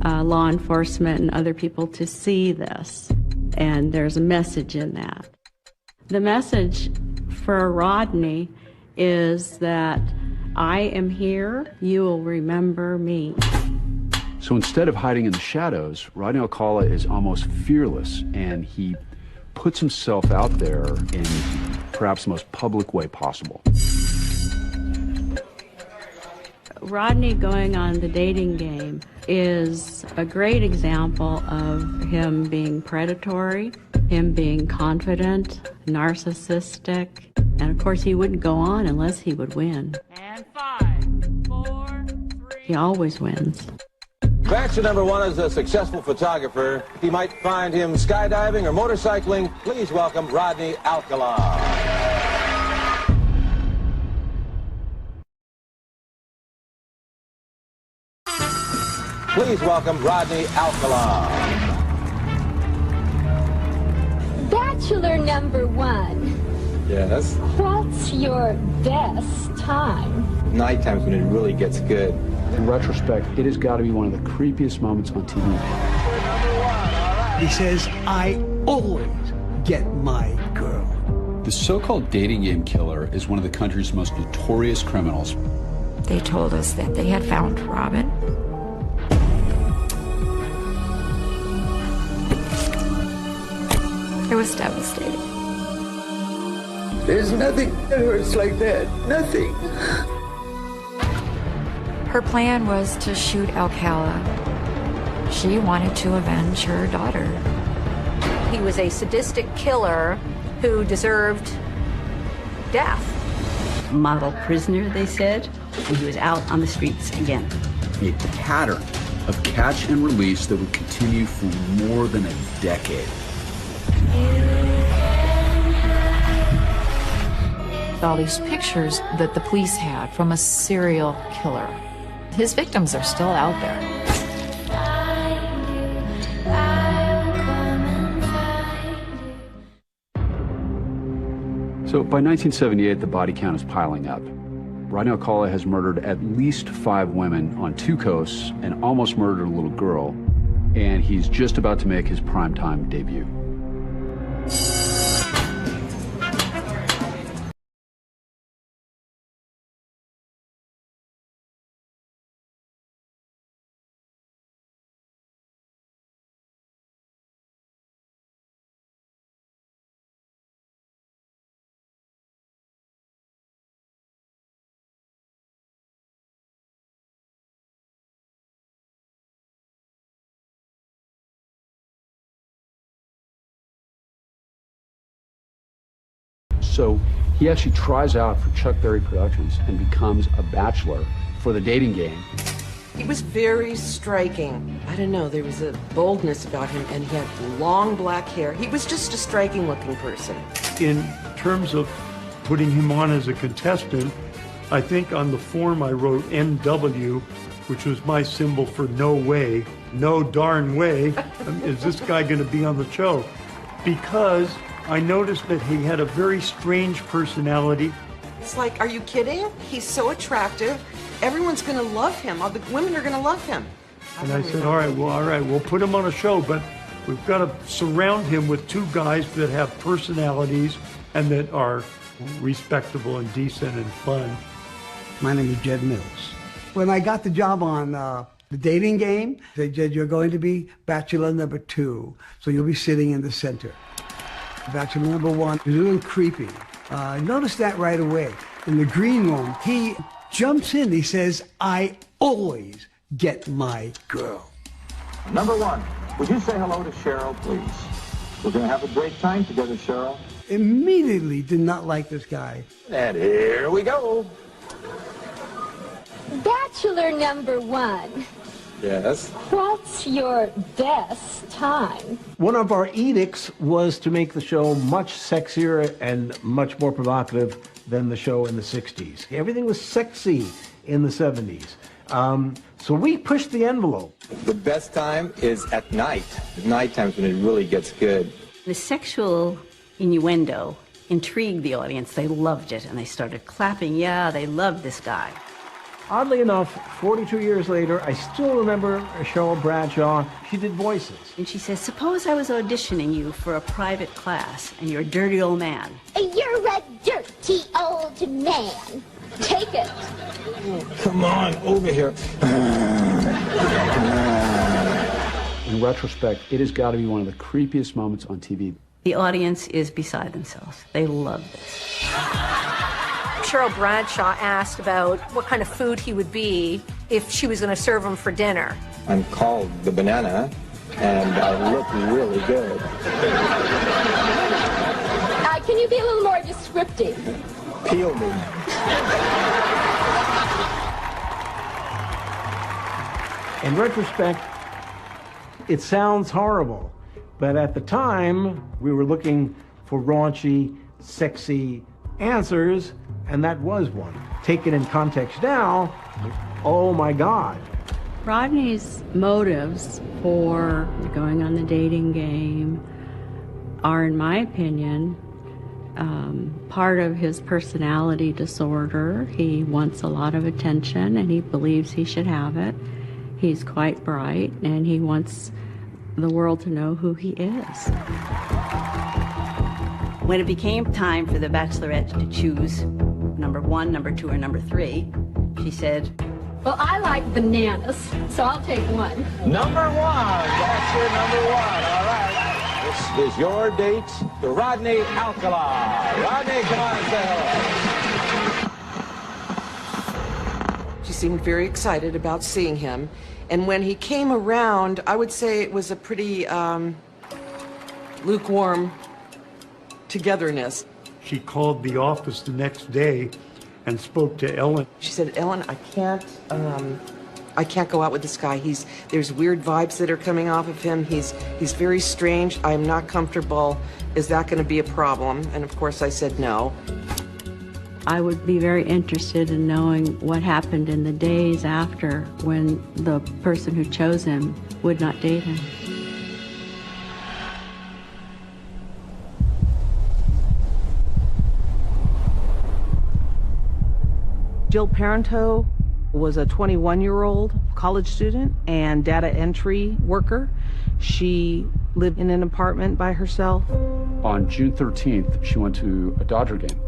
law enforcement and other people to see this, and there's a message in that. The message for Rodney is that I am here, you will remember me. So instead of hiding in the shadows, Rodney Alcala is almost fearless, and he puts himself out there in perhaps the most public way possible. Rodney going on the dating game is a great example of him being predatory, him being confident, narcissistic, and of course he wouldn't go on unless he would win. And 5, 4, 3. He always wins. Factor number 1 is a successful photographer. You might find him skydiving or motorcycling. Please welcome Rodney Alcala. Please welcome Rodney Alcala. Bachelor number 1. Yes? What's your best time? Night times when it really gets good. In retrospect, it has got to be one of the creepiest moments on TV. He says, I always get my girl. The so-called dating game killer is one of the country's most notorious criminals. They told us that they had found Robin. It was devastating. There's nothing that hurts like that. Nothing. Her plan was to shoot Alcala. She wanted to avenge her daughter. He was a sadistic killer who deserved death. Model prisoner, they said, and he was out on the streets again. A pattern of catch and release that would continue for more than a decade. All these pictures that the police had from a serial killer. His victims are still out there. So by 1978, the body count is piling up. Rodney Alcala has murdered at least 5 women on 2 coasts and almost murdered a little girl, and he's just about to make his primetime debut. So he actually tries out for Chuck Berry Productions and becomes a bachelor for the dating game. He was very striking. I don't know, there was a boldness about him, and he had long black hair. He was just a striking looking person. In terms of putting him on as a contestant, I think on the form I wrote NW, which was my symbol for no way, no darn way, is this guy going to be on the show? Because I noticed that he had a very strange personality. It's like, are you kidding? He's so attractive. Everyone's going to love him. All the women are going to love him. And I said, all right, we'll put him on a show, but we've got to surround him with 2 guys that have personalities and that are respectable and decent and fun. My name is Jed Mills. When I got the job on the dating game, they said, Jed, you're going to be bachelor number 2, so you'll be sitting in the center. Bachelor number 1 is a little creepy. Notice that right away. In the green room, he jumps in. He says, I always get my girl. Number 1, would you say hello to Cheryl, please? We're going to have a great time together, Cheryl. Immediately did not like this guy. And here we go. Bachelor number 1. Yes. What's your best time? One of our edicts was to make the show much sexier and much more provocative than the show in the 60s. Everything was sexy in the 70s. So we pushed the envelope. The best time is at night. Nighttime's when it really gets good. The sexual innuendo intrigued the audience. They loved it, and they started clapping. Yeah, they loved this guy. Oddly enough, 42 years later, I still remember Cheryl Bradshaw. She did voices. And she says, suppose I was auditioning you for a private class, and you're a dirty old man. You're a dirty old man. Take it. Come on, over here. In retrospect, it has got to be one of the creepiest moments on TV. The audience is beside themselves. They love this. Cheryl Bradshaw asked about what kind of food he would be if she was going to serve him for dinner. I'm called the banana, and I look really good. Can you be a little more descriptive? Peel me. In retrospect, it sounds horrible, but at the time, we were looking for raunchy, sexy answers, and that was one. Taken in context now, oh my God. Rodney's motives for going on the dating game are, in my opinion, part of his personality disorder. He wants a lot of attention, and he believes he should have it. He's quite bright, and he wants the world to know who he is. When it became time for the Bachelorette to choose number 1, number 2, or number 3, she said, Well, I like bananas, so I'll take 1. Number 1. That's your number 1. All right. This is your date to Rodney Alcala. Rodney, come on and say hello. She seemed very excited about seeing him. And when he came around, I would say it was a pretty lukewarm togetherness. She called the office the next day and spoke to Ellen. She said, Ellen, I can't go out with this guy. There's weird vibes that are coming off of him. He's very strange. I'm not comfortable. Is that going to be a problem? And of course I said no. I would be very interested in knowing what happened in the days after when the person who chose him would not date him. Jill Parenteau was a 21-year-old college student and data entry worker. She lived in an apartment by herself. On June 13th, she went to a Dodger game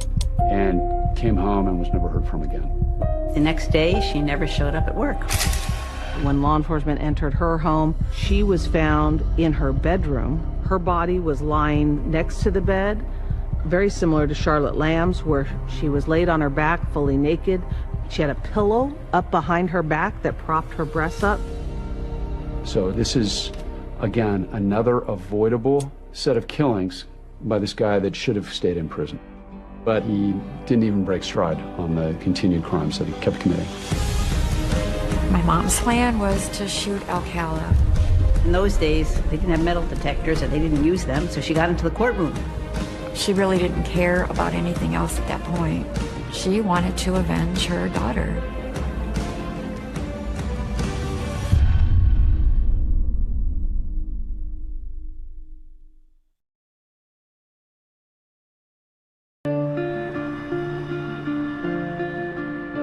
and came home and was never heard from again. The next day, she never showed up at work. When law enforcement entered her home, she was found in her bedroom. Her body was lying next to the bed, very similar to Charlotte Lamb's, where she was laid on her back, fully naked. She had a pillow up behind her back that propped her breasts up. So this is, again, another avoidable set of killings by this guy that should have stayed in prison. But he didn't even break stride on the continued crimes that he kept committing. My mom's plan was to shoot Alcala. In those days, they didn't have metal detectors, and they didn't use them, so she got into the courtroom. She really didn't care about anything else at that point. She wanted to avenge her daughter.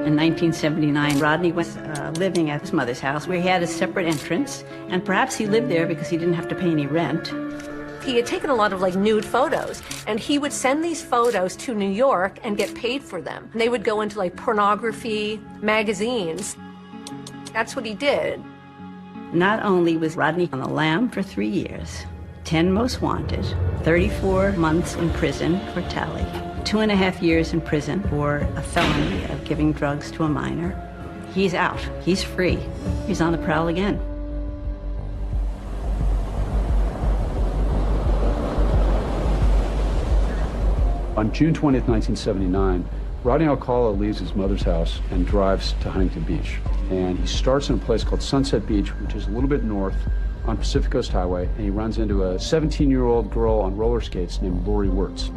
In 1979, Rodney was living at his mother's house where he had a separate entrance, and perhaps he lived there because he didn't have to pay any rent. He had taken a lot of nude photos, and he would send these photos to New York and get paid for them. And they would go into pornography magazines. That's what he did. Not only was Rodney on the lam for 3 years, 10 most wanted, 34 months in prison for tally, 2.5 years in prison for a felony of giving drugs to a minor. He's out. He's free. He's on the prowl again. On June 20th, 1979, Rodney Alcala leaves his mother's house and drives to Huntington Beach. And he starts in a place called Sunset Beach, which is a little bit north on Pacific Coast Highway, and he runs into a 17-year-old girl on roller skates named Lori Wirtz.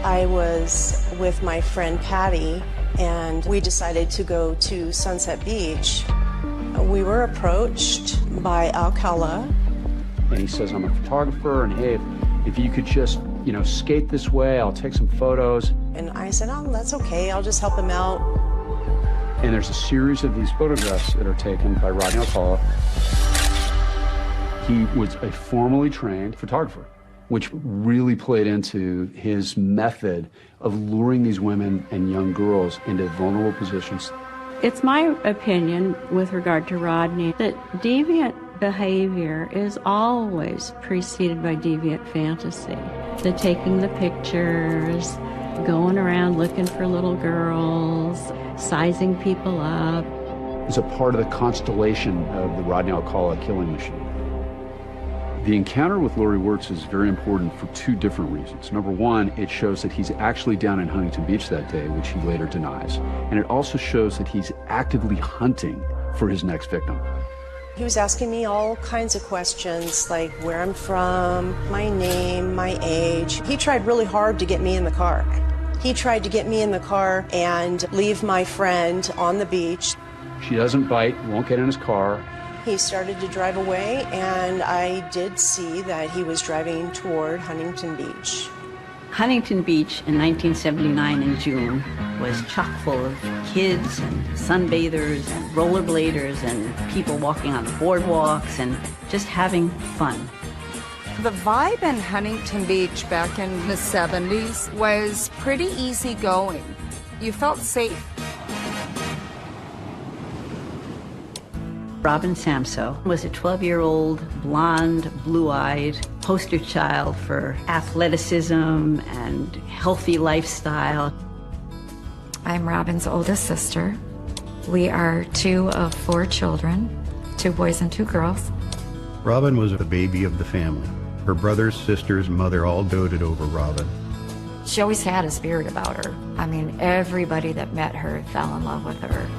I was with my friend Patty, and we decided to go to Sunset Beach. We were approached by Alcala. And he says, I'm a photographer, and hey, if you could just, skate this way, I'll take some photos. And I said, oh, that's okay, I'll just help him out. And there's a series of these photographs that are taken by Rodney Alcala. He was a formally trained photographer, which really played into his method of luring these women and young girls into vulnerable positions. It's my opinion with regard to Rodney that deviant behavior is always preceded by deviant fantasy. The taking the pictures, going around looking for little girls, sizing people up. It's a part of the constellation of the Rodney Alcala killing machine. The encounter with Lori Wirtz is very important for two different reasons. Number one, it shows that he's actually down in Huntington Beach that day, which he later denies. And it also shows that he's actively hunting for his next victim. He was asking me all kinds of questions, like where I'm from, my name, my age. He tried really hard to get me in the car. He tried to get me in the car and leave my friend on the beach. She doesn't bite, won't get in his car. He started to drive away, and I did see that he was driving toward Huntington Beach. Huntington Beach in 1979 in June was chock full of kids and sunbathers and rollerbladers and people walking on the boardwalks and just having fun. The vibe in Huntington Beach back in the 70s was pretty easygoing. You felt safe. Robin Samso was a 12-year-old, blonde, blue-eyed poster child for athleticism and healthy lifestyle. I'm Robin's oldest sister. We are 2 of 4 children, 2 boys and 2 girls. Robin was the baby of the family. Her brothers, sisters, and mother all doted over Robin. She always had a spirit about her. I mean, everybody that met her fell in love with her.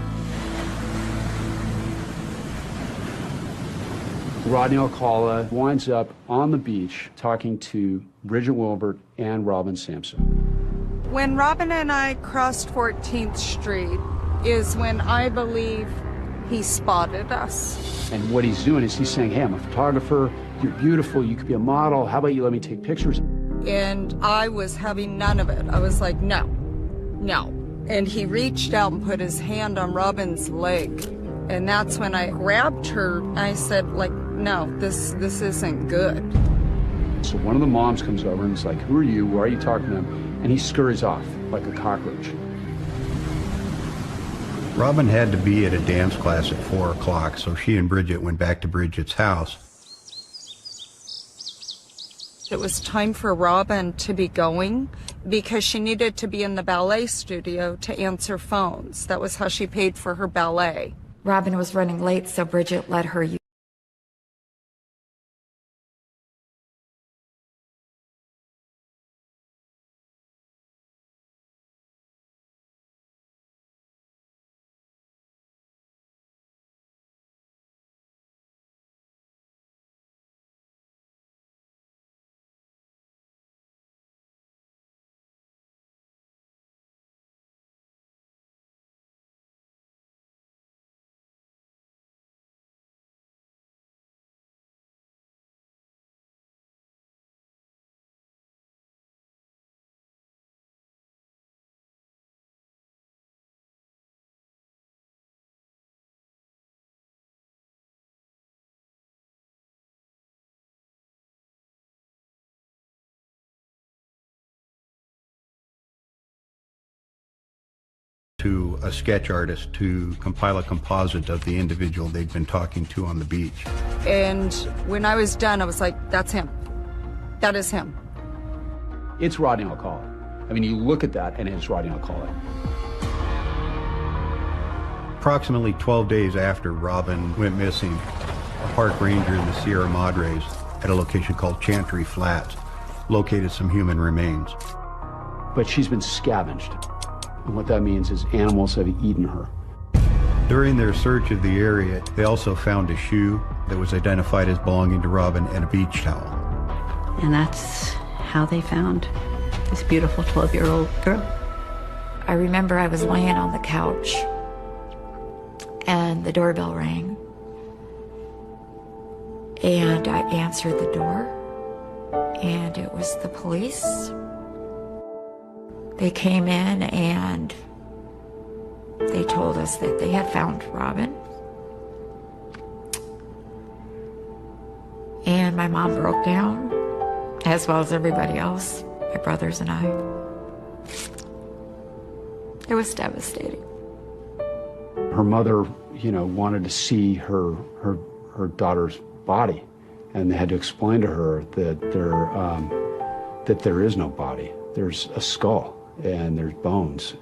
Rodney Alcala winds up on the beach talking to Bridget Wilbert and Robin Samso. When Robin and I crossed 14th Street is when I believe he spotted us. And what he's doing is he's saying, hey, I'm a photographer, you're beautiful, you could be a model, how about you let me take pictures? And I was having none of it. I was like, no, no. And he reached out and put his hand on Robin's leg. And that's when I grabbed her. I said, like, no, this isn't good. So one of the moms comes over and is like, who are you? Why are you talking to him? And he scurries off like a cockroach. Robin had to be at a dance class at 4 o'clock, so she and Bridget went back to Bridget's house. It was time for Robin to be going because she needed to be in the ballet studio to answer phones. That was how she paid for her ballet. Robin was running late, so Bridget let her use to a sketch artist to compile a composite of the individual they'd been talking to on the beach. And when I was done, I was like, that's him. That is him. It's Rodney Alcala. I mean, you look at that and it's Rodney Alcala. Approximately 12 days after Robin went missing, a park ranger in the Sierra Madres at a location called Chantry Flats located some human remains. But she's been scavenged. And what that means is animals have eaten her. During their search of the area, they also found a shoe that was identified as belonging to Robin and a beach towel. And that's how they found this beautiful 12-year-old girl. I remember I was laying on the couch and the doorbell rang. And I answered the door, and it was the police. They came in and they told us that they had found Robin. And my mom broke down, as well as everybody else, my brothers and I. It was devastating. Her mother, wanted to see her daughter's body, and they had to explain to her that there is no body. There's a skull and there's bones.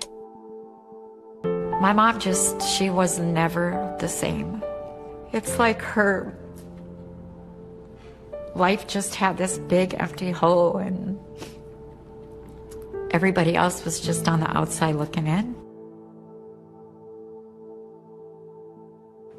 My mom she was never the same. It's like her life just had this big empty hole and everybody else was just on the outside looking in.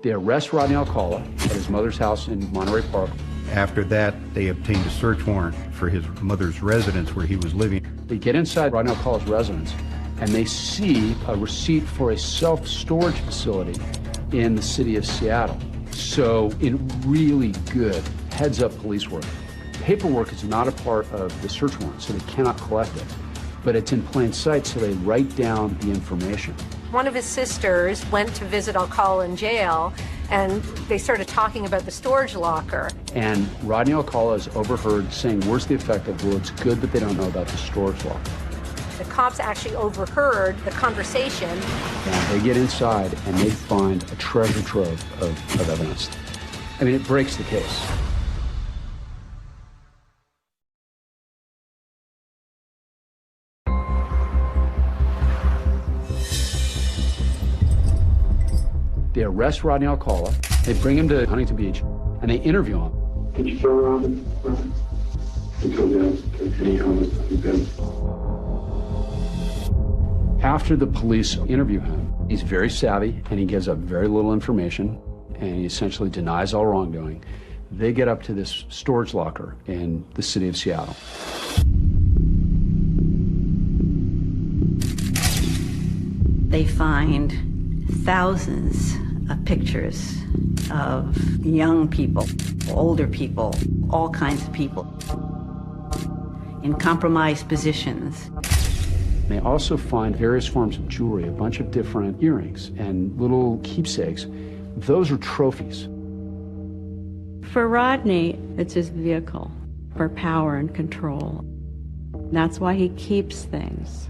They arrest Rodney Alcala at his mother's house in Monterey Park. After that, they obtained a search warrant for his mother's residence where he was living. They get inside Rodney Alcala's residence and they see a receipt for a self-storage facility in the city of Seattle. So in really good heads-up police work. Paperwork is not a part of the search warrant, so they cannot collect it. But it's in plain sight, so they write down the information. One of his sisters went to visit Alcala in jail, and they started talking about the storage locker. And Rodney Alcala is overheard saying words to the effect of, well, it's good that they don't know about the storage locker. The cops actually overheard the conversation. And they get inside and they find a treasure trove of evidence. I mean, it breaks the case. They arrest Rodney Alcala, they bring him to Huntington Beach, and they interview him. Can you show Robin? After the police interview him, he's very savvy and he gives up very little information and he essentially denies all wrongdoing. They get up to this storage locker in the city of Seattle. They find thousands of pictures of young people, older people, all kinds of people in compromised positions. They also find various forms of jewelry, a bunch of different earrings and little keepsakes. Those are trophies. For Rodney, it's his vehicle for power and control. That's why he keeps things.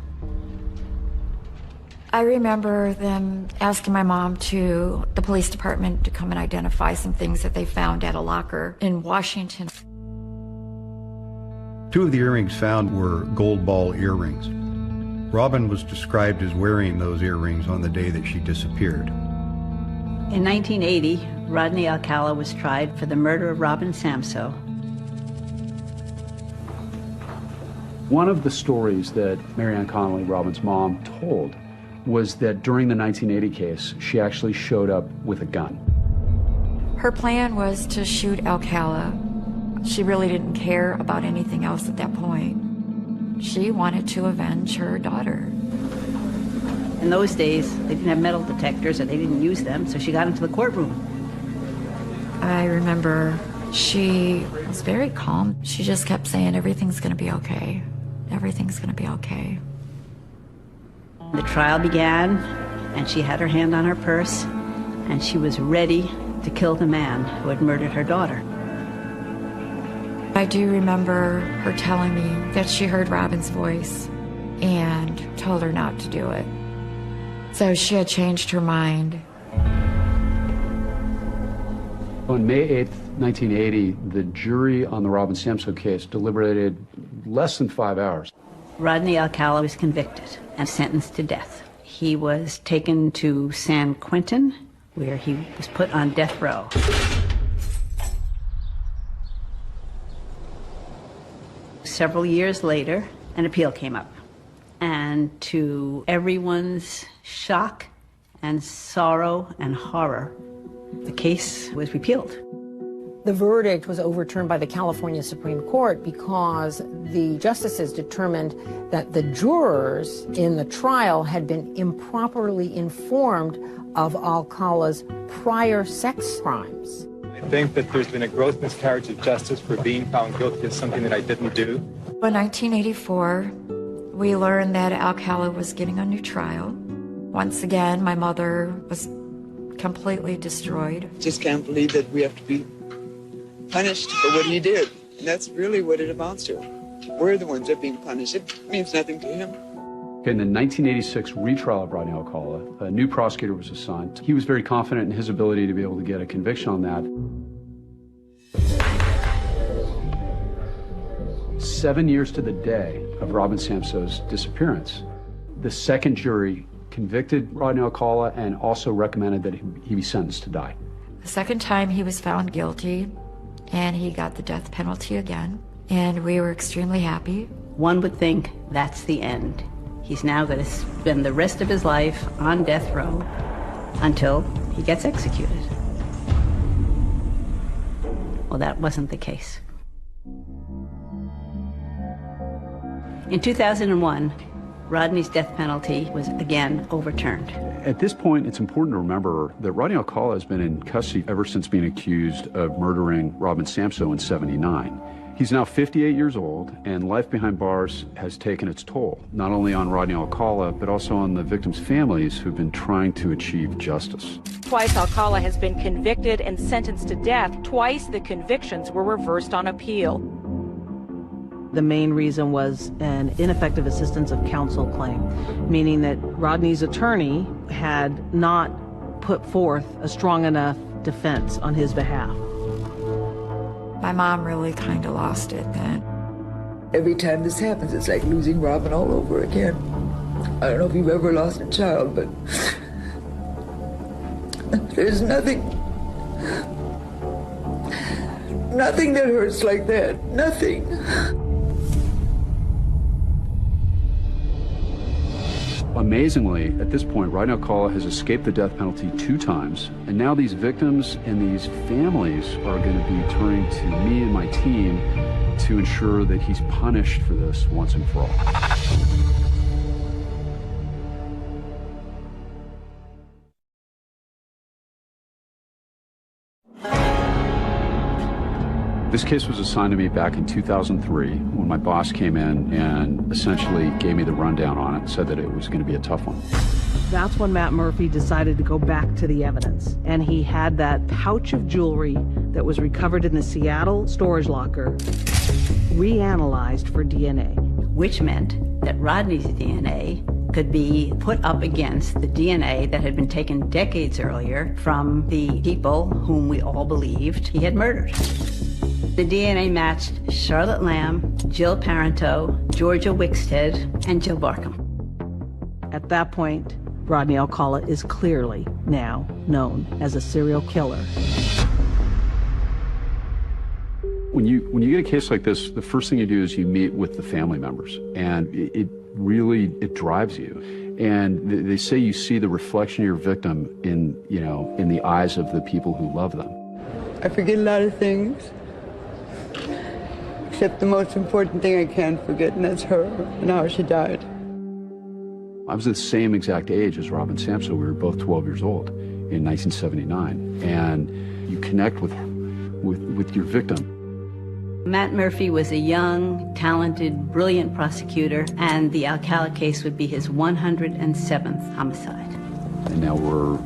I remember them asking my mom to the police department to come and identify some things that they found at a locker in Washington. 2 of the earrings found were gold ball earrings. Robin was described as wearing those earrings on the day that she disappeared. In 1980, Rodney Alcala was tried for the murder of Robin Samsoe. One of the stories that Marianne Connolly, Robin's mom, told was that during the 1980 case, she actually showed up with a gun. Her plan was to shoot Alcala. She really didn't care about anything else at that point. She wanted to avenge her daughter. In those days, they didn't have metal detectors, or they didn't use them, so she got into the courtroom. I remember she was very calm. She just kept saying, everything's gonna be okay. Everything's gonna be okay. The trial began, and she had her hand on her purse, and she was ready to kill the man who had murdered her daughter. I do remember her telling me that she heard Robin's voice and told her not to do it. So she had changed her mind. On May 8th, 1980, the jury on the Robin Samsoe case deliberated less than 5 hours. Rodney Alcala was convicted and sentenced to death. He was taken to San Quentin, where he was put on death row. Several years later, an appeal came up. And to everyone's shock and sorrow and horror, the case was repealed. The verdict was overturned by the California Supreme Court because the justices determined that the jurors in the trial had been improperly informed of Alcala's prior sex crimes. I think that there's been a gross miscarriage of justice for being found guilty of something that I didn't do. In 1984, we learned that Alcala was getting a new trial. Once again, my mother was completely destroyed. Just can't believe that we have to be punished for what he did. And that's really what it amounts to. We're the ones that are being punished. It means nothing to him. In the 1986 retrial of Rodney Alcala, a new prosecutor was assigned. He was very confident in his ability to be able to get a conviction on that. 7 years to the day of Robin Samsoe's disappearance, the second jury convicted Rodney Alcala and also recommended that he be sentenced to die. The second time he was found guilty, and he got the death penalty again, and we were extremely happy. One would think that's the end. He's now going to spend the rest of his life on death row until he gets executed. Well, that wasn't the case. In 2001, Rodney's death penalty was again overturned. At this point, it's important to remember that Rodney Alcala has been in custody ever since being accused of murdering Robin Samsoe in '79. He's now 58 years old, and life behind bars has taken its toll, not only on Rodney Alcala, but also on the victims' families who've been trying to achieve justice. Twice Alcala has been convicted and sentenced to death. Twice the convictions were reversed on appeal. The main reason was an ineffective assistance of counsel claim, meaning that Rodney's attorney had not put forth a strong enough defense on his behalf. My mom really kind of lost it then. Every time this happens, it's like losing Robin all over again. I don't know if you've ever lost a child, but there's nothing that hurts like that. Nothing. Amazingly, at this point, Rodney Alcala has escaped the death penalty 2 times, and now these victims and these families are going to be turning to me and my team to ensure that he's punished for this once and for all. This case was assigned to me back in 2003 when my boss came in and essentially gave me the rundown on it and said that it was going to be a tough one. That's when Matt Murphy decided to go back to the evidence. And he had that pouch of jewelry that was recovered in the Seattle storage locker reanalyzed for DNA. Which meant that Rodney's DNA could be put up against the DNA that had been taken decades earlier from the people whom we all believed he had murdered. The DNA matched Charlotte Lamb, Jill Parenteau, Georgia Wickstead, and Jill Barkham. At that point, Rodney Alcala is clearly now known as a serial killer. When you get a case like this, the first thing you do is you meet with the family members, and it really drives you. And they say you see the reflection of your victim in the eyes of the people who love them. I forget a lot of things, except the most important thing I can't forget, and that's her and how she died. I was the same exact age as Robin Samsoe. We were both 12 years old in 1979, and you connect with your victim. Matt Murphy was a young, talented, brilliant prosecutor, and the Alcala case would be his 107th homicide. And now we're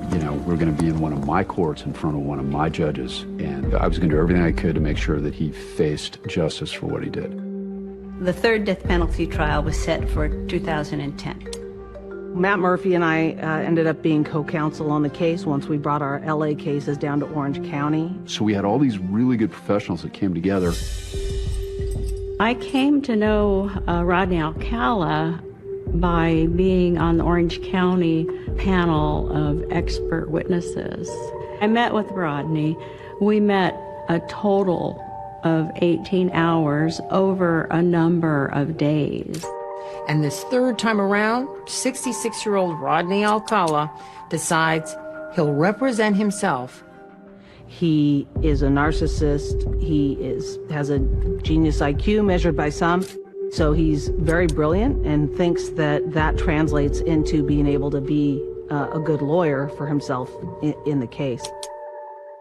going to be in one of my courts in front of one of my judges, and I was going to do everything I could to make sure that he faced justice for what he did. The third death penalty trial was set for 2010. Matt Murphy and I ended up being co-counsel on the case once we brought our LA cases down to Orange County. So we had all these really good professionals that came together. I came to know Rodney Alcala by being on the Orange County panel of expert witnesses. I met with Rodney. We met a total of 18 hours over a number of days. And this third time around, 66-year-old Rodney Alcala decides he'll represent himself. He is a narcissist. He has a genius IQ measured by some. So he's very brilliant and thinks that translates into being able to be a good lawyer for himself in the case.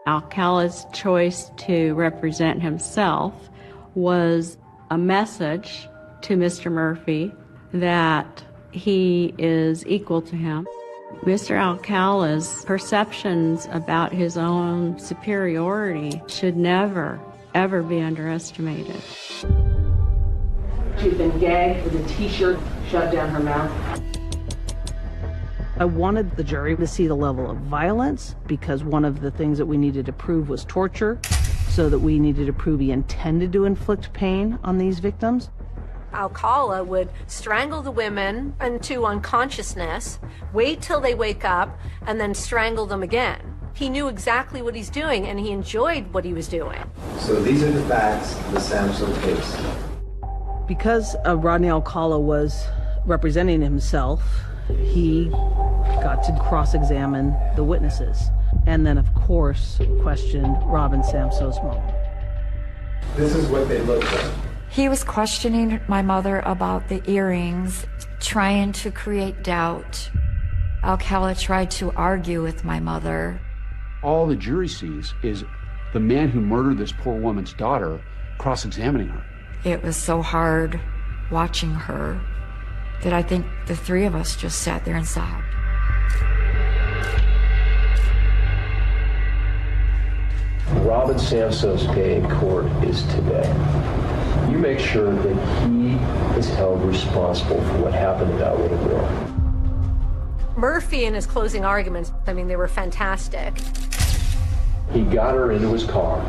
Alcala's choice to represent himself was a message to Mr. Murphy that he is equal to him. Mr. Alcala's perceptions about his own superiority should never, ever be underestimated. She'd been gagged with a t-shirt shoved down her mouth. I wanted the jury to see the level of violence because one of the things that we needed to prove was torture, so that we needed to prove he intended to inflict pain on these victims. Alcala would strangle the women into unconsciousness, wait till they wake up, and then strangle them again. He knew exactly what he's doing, and he enjoyed what he was doing. So these are the facts of the Samsoe case. Because Rodney Alcala was representing himself, he got to cross-examine the witnesses. And then, of course, question Robin Samsoe's mom. This is what they look like. He was questioning my mother about the earrings, trying to create doubt. Alcala tried to argue with my mother. All the jury sees is the man who murdered this poor woman's daughter cross-examining her. It was so hard watching her that I think the three of us just sat there and sobbed. Robin Samsoe's day in court is today. you make sure that he is held responsible for what happened to that little girl? Murphy in his closing arguments, I mean, they were fantastic. He got her into his car,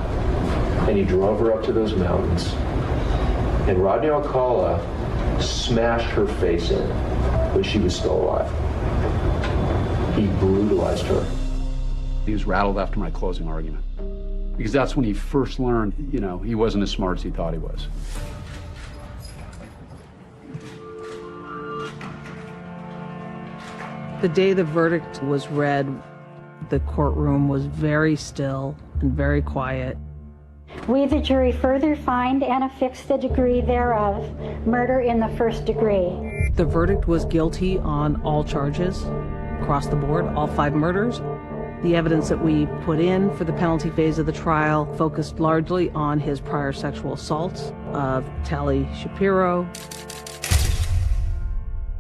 and he drove her up to those mountains. And Rodney Alcala smashed her face in when she was still alive. He brutalized her. He was rattled after my closing argument, because that's when he first learned, he wasn't as smart as he thought he was. The day the verdict was read, the courtroom was very still and very quiet. We, the jury, further find and affix the degree thereof, murder in the first degree. The verdict was guilty on all charges, across the board, all 5 murders. The evidence that we put in for the penalty phase of the trial focused largely on his prior sexual assaults of Tali Shapiro.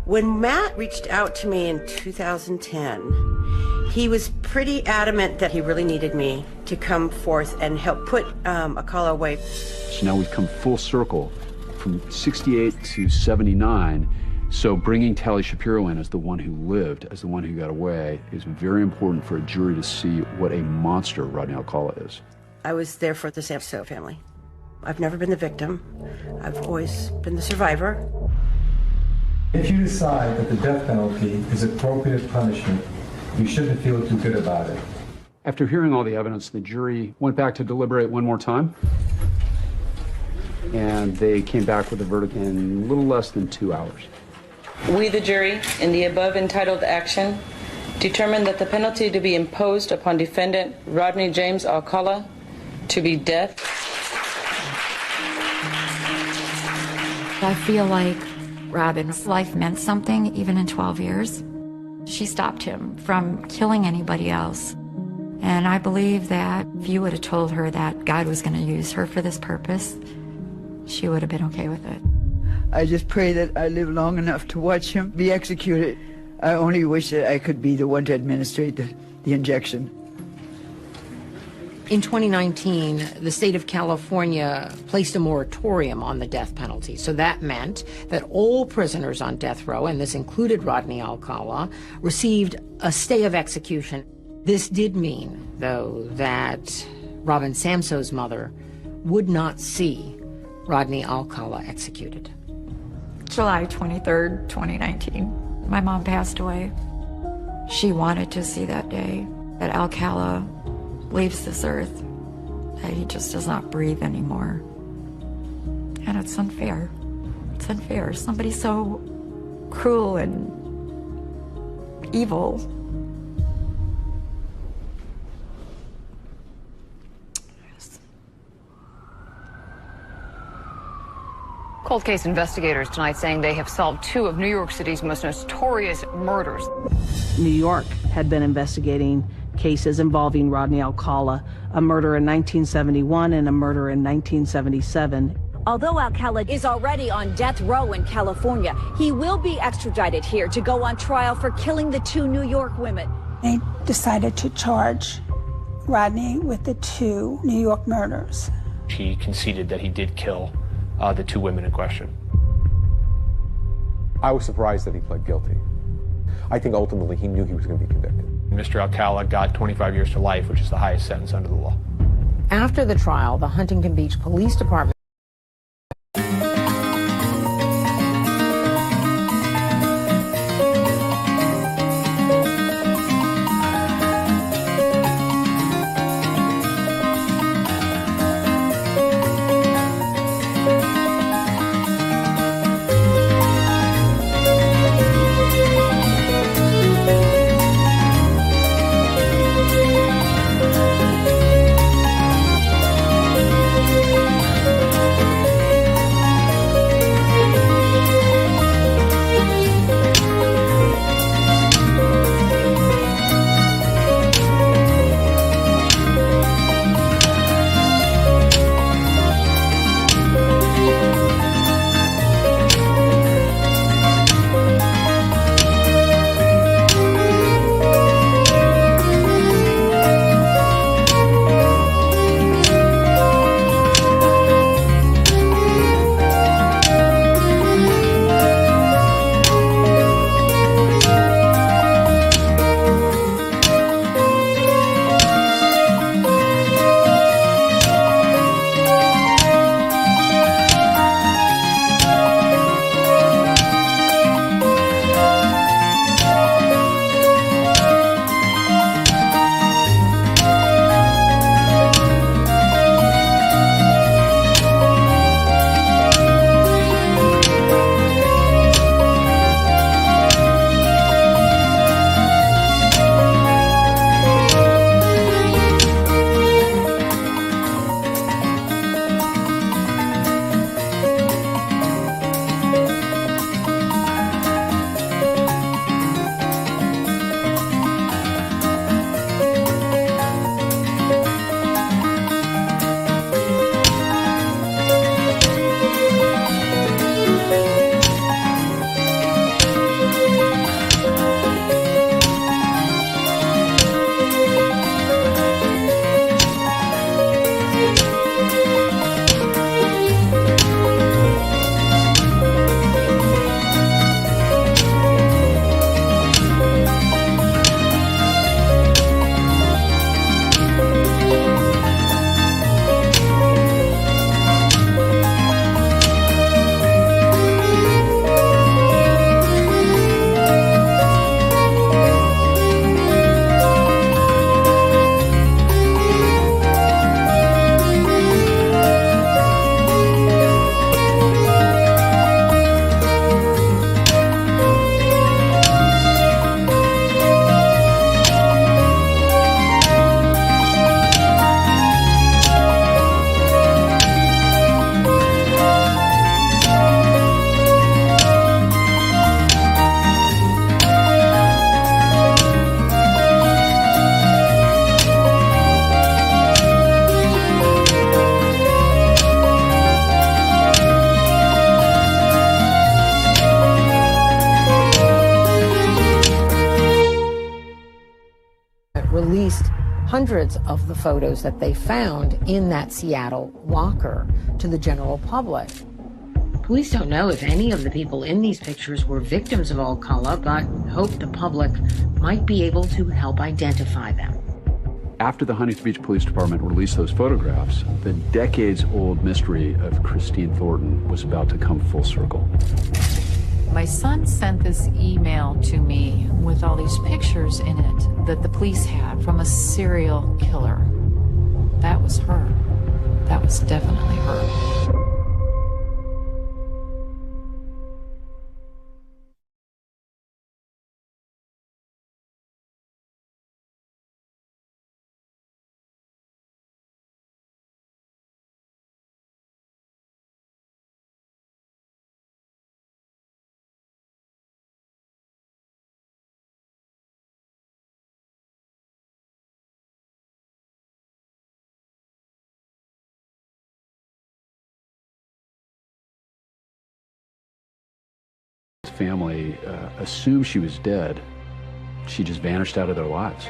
When Matt reached out to me in 2010, he was pretty adamant that he really needed me to come forth and help put Alcala away. So now we've come full circle from 68 to 79. So bringing Tali Shapiro in as the one who lived, as the one who got away, is very important for a jury to see what a monster Rodney Alcala is. I was there for the Samso family. I've never been the victim. I've always been the survivor. If you decide that the death penalty is appropriate punishment, you shouldn't feel too good about it. After hearing all the evidence, the jury went back to deliberate one more time, and they came back with a verdict in a little less than 2 hours. We, the jury, in the above entitled action, determine that the penalty to be imposed upon defendant Rodney James Alcala to be death. I feel like Robin's life meant something, even in 12 years. She stopped him from killing anybody else. And I believe that if you would have told her that God was going to use her for this purpose, she would have been okay with it. I just pray that I live long enough to watch him be executed. I only wish that I could be the one to administrate the injection. In 2019, the state of California placed a moratorium on the death penalty. So that meant that all prisoners on death row, and this included Rodney Alcala, received a stay of execution. This did mean, though, that Robin Samso's mother would not see Rodney Alcala executed. July 23rd, 2019, my mom passed away. She wanted to see that day that Alcala leaves this earth, that he just does not breathe anymore. And it's unfair. It's unfair. Somebody so cruel and evil. Cold case investigators tonight saying they have solved 2 of New York City's most notorious murders. New York had been investigating cases involving Rodney Alcala, a murder in 1971 and a murder in 1977. Although Alcala is already on death row in California, he will be extradited here to go on trial for killing the 2 New York women. They decided to charge Rodney with the 2 New York murders. He conceded that he did kill the 2 women in question. I was surprised that he pled guilty. I think ultimately he knew he was going to be convicted. Mr. Alcala got 25 years to life, which is the highest sentence under the law. After the trial, the Huntington Beach Police Department hundreds of the photos that they found in that Seattle locker to the general public. Police don't know if any of the people in these pictures were victims of Alcala, but hope the public might be able to help identify them. After the Huntington Beach Police Department released those photographs, the decades-old mystery of Christine Thornton was about to come full circle. My son sent this email to me with all these pictures in it that the police had from a serial killer. That was her. That was definitely her. Family assumed she was dead. She just vanished out of their lives.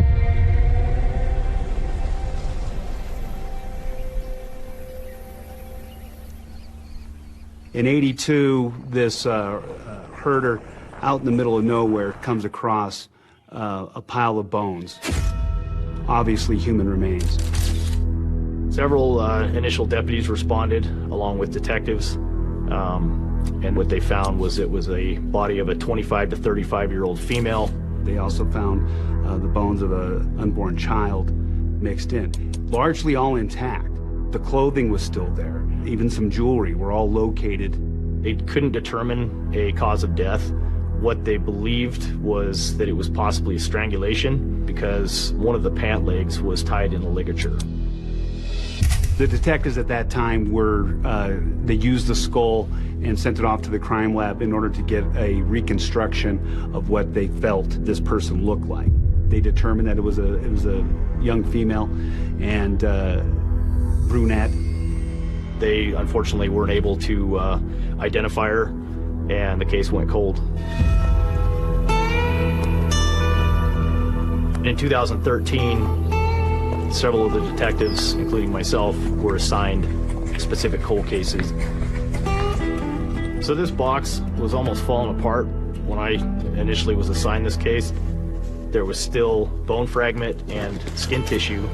In '82, this herder out in the middle of nowhere comes across a pile of bones, obviously human remains. Several initial deputies responded along with detectives. And what they found was it was a body of a 25 to 35-year-old female. They also found the bones of an unborn child mixed in, largely all intact. The clothing was still there. Even some jewelry were all located. They couldn't determine a cause of death. What they believed was that it was possibly a strangulation because one of the pant legs was tied in a ligature. The detectives at that time they used the skull and sent it off to the crime lab in order to get a reconstruction of what they felt this person looked like. They determined that it was a young female and brunette. They unfortunately weren't able to identify her, and the case went cold. In 2013, several of the detectives, including myself, were assigned specific cold cases. So this box was almost falling apart when I initially was assigned this case. There was still bone fragment and skin tissue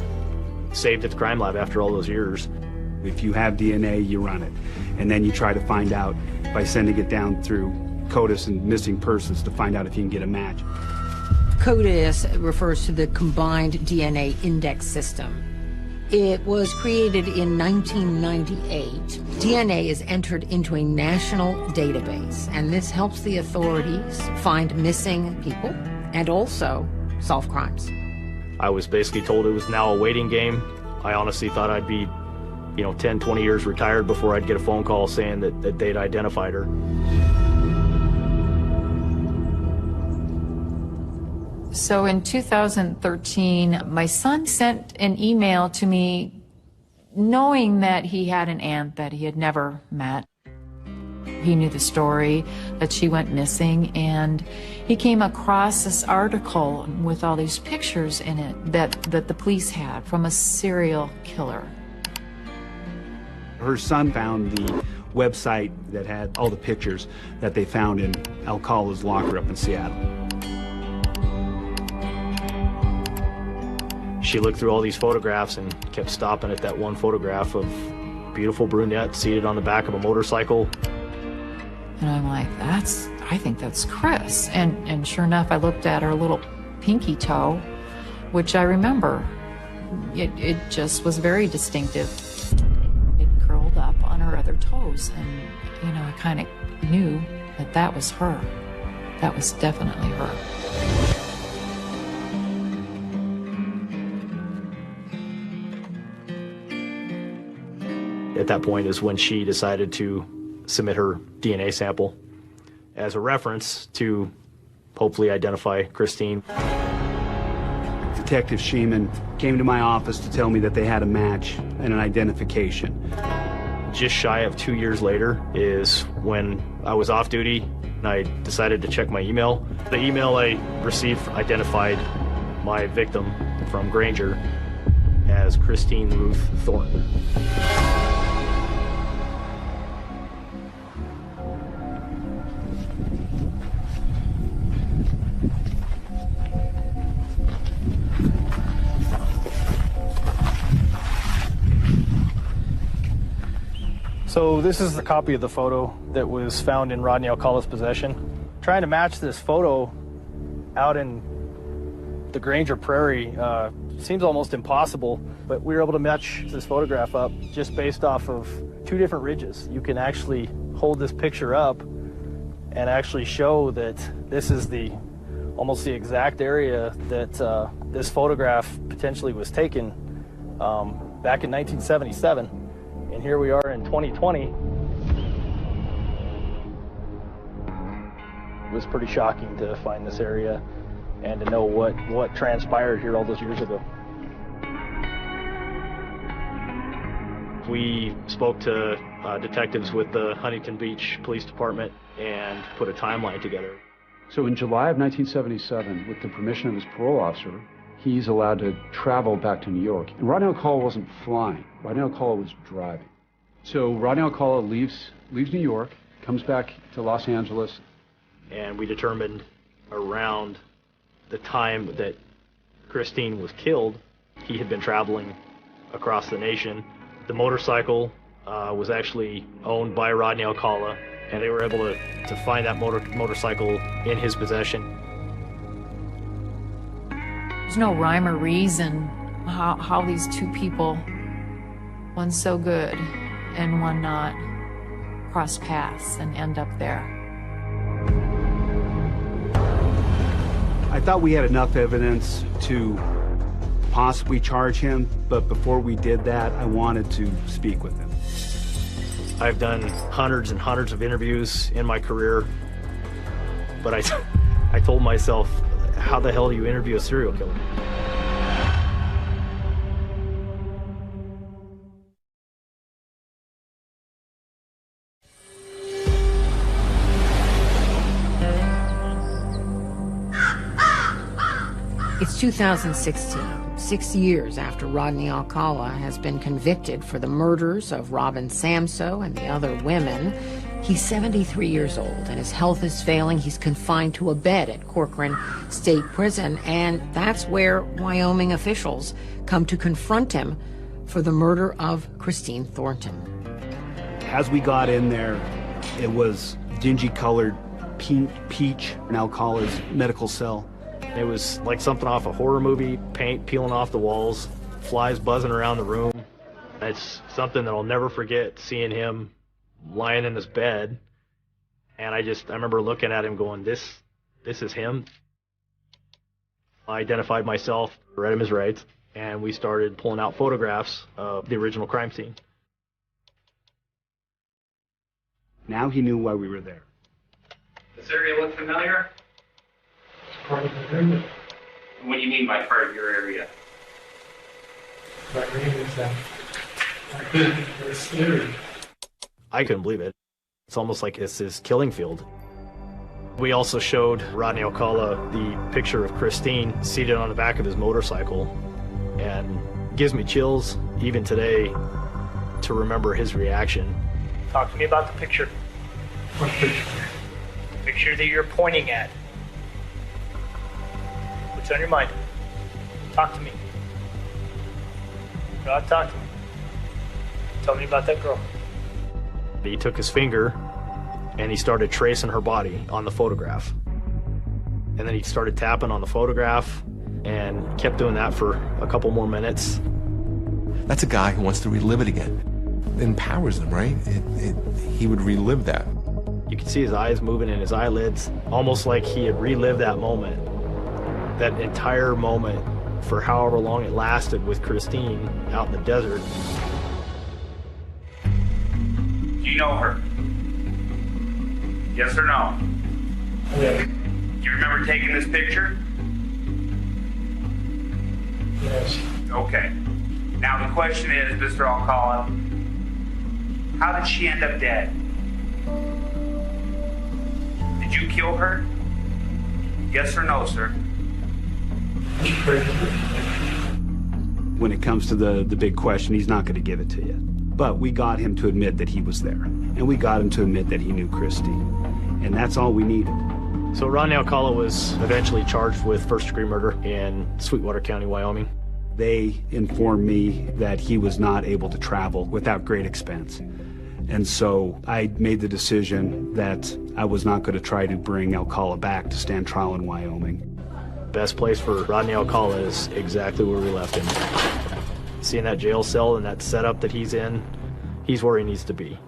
saved at the crime lab after all those years. If you have DNA, you run it. And then you try to find out by sending it down through CODIS and missing persons to find out if you can get a match. CODIS refers to the Combined DNA Index System. It was created in 1998. DNA is entered into a national database, and this helps the authorities find missing people and also solve crimes. I was basically told it was now a waiting game. I honestly thought I'd be, 10, 20 years retired before I'd get a phone call saying that they'd identified her. So in 2013, my son sent an email to me knowing that he had an aunt that he had never met. He knew the story that she went missing, and he came across this article with all these pictures in it that the police had from a serial killer. Her son found the website that had all the pictures that they found in Alcala's locker up in Seattle. She looked through all these photographs and kept stopping at that one photograph of beautiful brunette seated on the back of a motorcycle. And I'm like, I think that's Chris. And sure enough, I looked at her little pinky toe, which I remember. It just was very distinctive. It curled up on her other toes. And, I kind of knew that was her. That was definitely her. At that point is when she decided to submit her DNA sample as a reference to hopefully identify Christine. Detective Sheeman came to my office to tell me that they had a match and an identification. Just shy of 2 years later is when I was off duty and I decided to check my email. The email I received identified my victim from Granger. as Christine Ruth Thornton. So this is the copy of the photo that was found in Rodney Alcala's possession. Trying to match this photo out in the Granger Prairie seems almost impossible, but we were able to match this photograph up just based off of two different ridges. You can actually hold this picture up and actually show that this is almost the exact area that this photograph potentially was taken back in 1977. And here we are in 2020. It was pretty shocking to find this area and to know what transpired here all those years ago. We spoke to detectives with the Huntington Beach Police Department and put a timeline together. So in July of 1977, with the permission of his parole officer, he's allowed to travel back to New York. And Rodney Alcala wasn't flying. Rodney Alcala was driving. So Rodney Alcala leaves New York, comes back to Los Angeles. And we determined around the time that Christine was killed, he had been traveling across the nation. The motorcycle was actually owned by Rodney Alcala, and they were able to find that motorcycle in his possession. There's no rhyme or reason how these two people, one so good and one not, cross paths and end up there. I thought we had enough evidence to possibly charge him, but before we did that, I wanted to speak with him. I've done hundreds and hundreds of interviews in my career, but I told myself, how the hell do you interview a serial killer? It's 2016, 6 years after Rodney Alcala has been convicted for the murders of Robin Samsoe and the other women. He's 73 years old and his health is failing. He's confined to a bed at Corcoran State Prison, and that's where Wyoming officials come to confront him for the murder of Christine Thornton. As we got in there, it was dingy-colored peach in Alcala's medical cell. It was like something off a horror movie, paint peeling off the walls, flies buzzing around the room. It's something that I'll never forget, seeing him lying in his bed. And I remember looking at him going, this is him. I identified myself, read him his rights, and we started pulling out photographs of the original crime scene. Now he knew why we were there. Does this area look familiar? Part of the area. What do you mean by part of your area? My name is I've been very scary. I couldn't believe it. It's almost like it's his killing field. We also showed Rodney Alcala the picture of Christine seated on the back of his motorcycle, and it gives me chills even today to remember his reaction. Talk to me about the picture. What picture? The picture that you're pointing at. What's on your mind? Talk to me. God, talk to me. Tell me about that girl. He took his finger and he started tracing her body on the photograph. And then he started tapping on the photograph and kept doing that for a couple more minutes. That's a guy who wants to relive it again. It empowers him, right? He would relive that. You could see his eyes moving in his eyelids, almost like he had relived that moment. That entire moment for however long it lasted with Christine out in the desert. Do you know her? Yes or no? Yeah. Do you remember taking this picture? Yes. Okay. Now the question is, Mr. Alcala, how did she end up dead? Did you kill her? Yes or no, sir? When it comes to the big question, he's not going to give it to you. But we got him to admit that he was there. And we got him to admit that he knew Christy. And that's all we needed. So Rodney Alcala was eventually charged with first-degree murder in Sweetwater County, Wyoming. They informed me that he was not able to travel without great expense. And so I made the decision that I was not going to try to bring Alcala back to stand trial in Wyoming. Best place for Rodney Alcala is exactly where we left him. Seeing that jail cell and that setup that he's in, he's where he needs to be.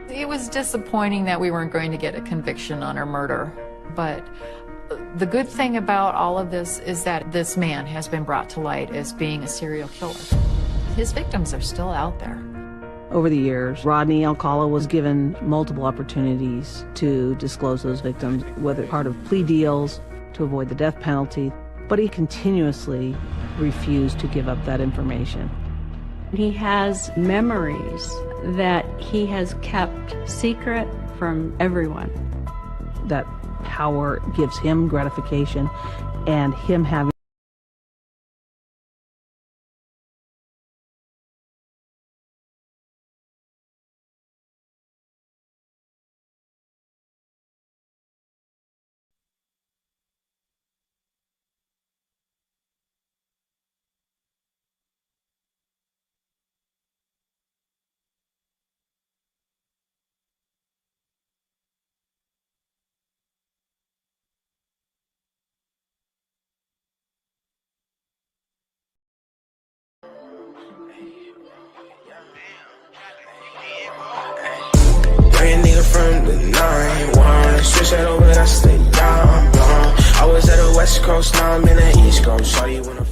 It was disappointing that we weren't going to get a conviction on her murder, but the good thing about all of this is that this man has been brought to light as being a serial killer. His victims are still out there. Over the years, Rodney Alcala was given multiple opportunities to disclose those victims, whether part of plea deals, to avoid the death penalty, but he continuously refused to give up that information. He has memories that he has kept secret from everyone. That power gives him gratification, and him having from the 9-1, switch that over, that's the young blonde. I was at the West Coast, now I'm in the East Coast. Saw you when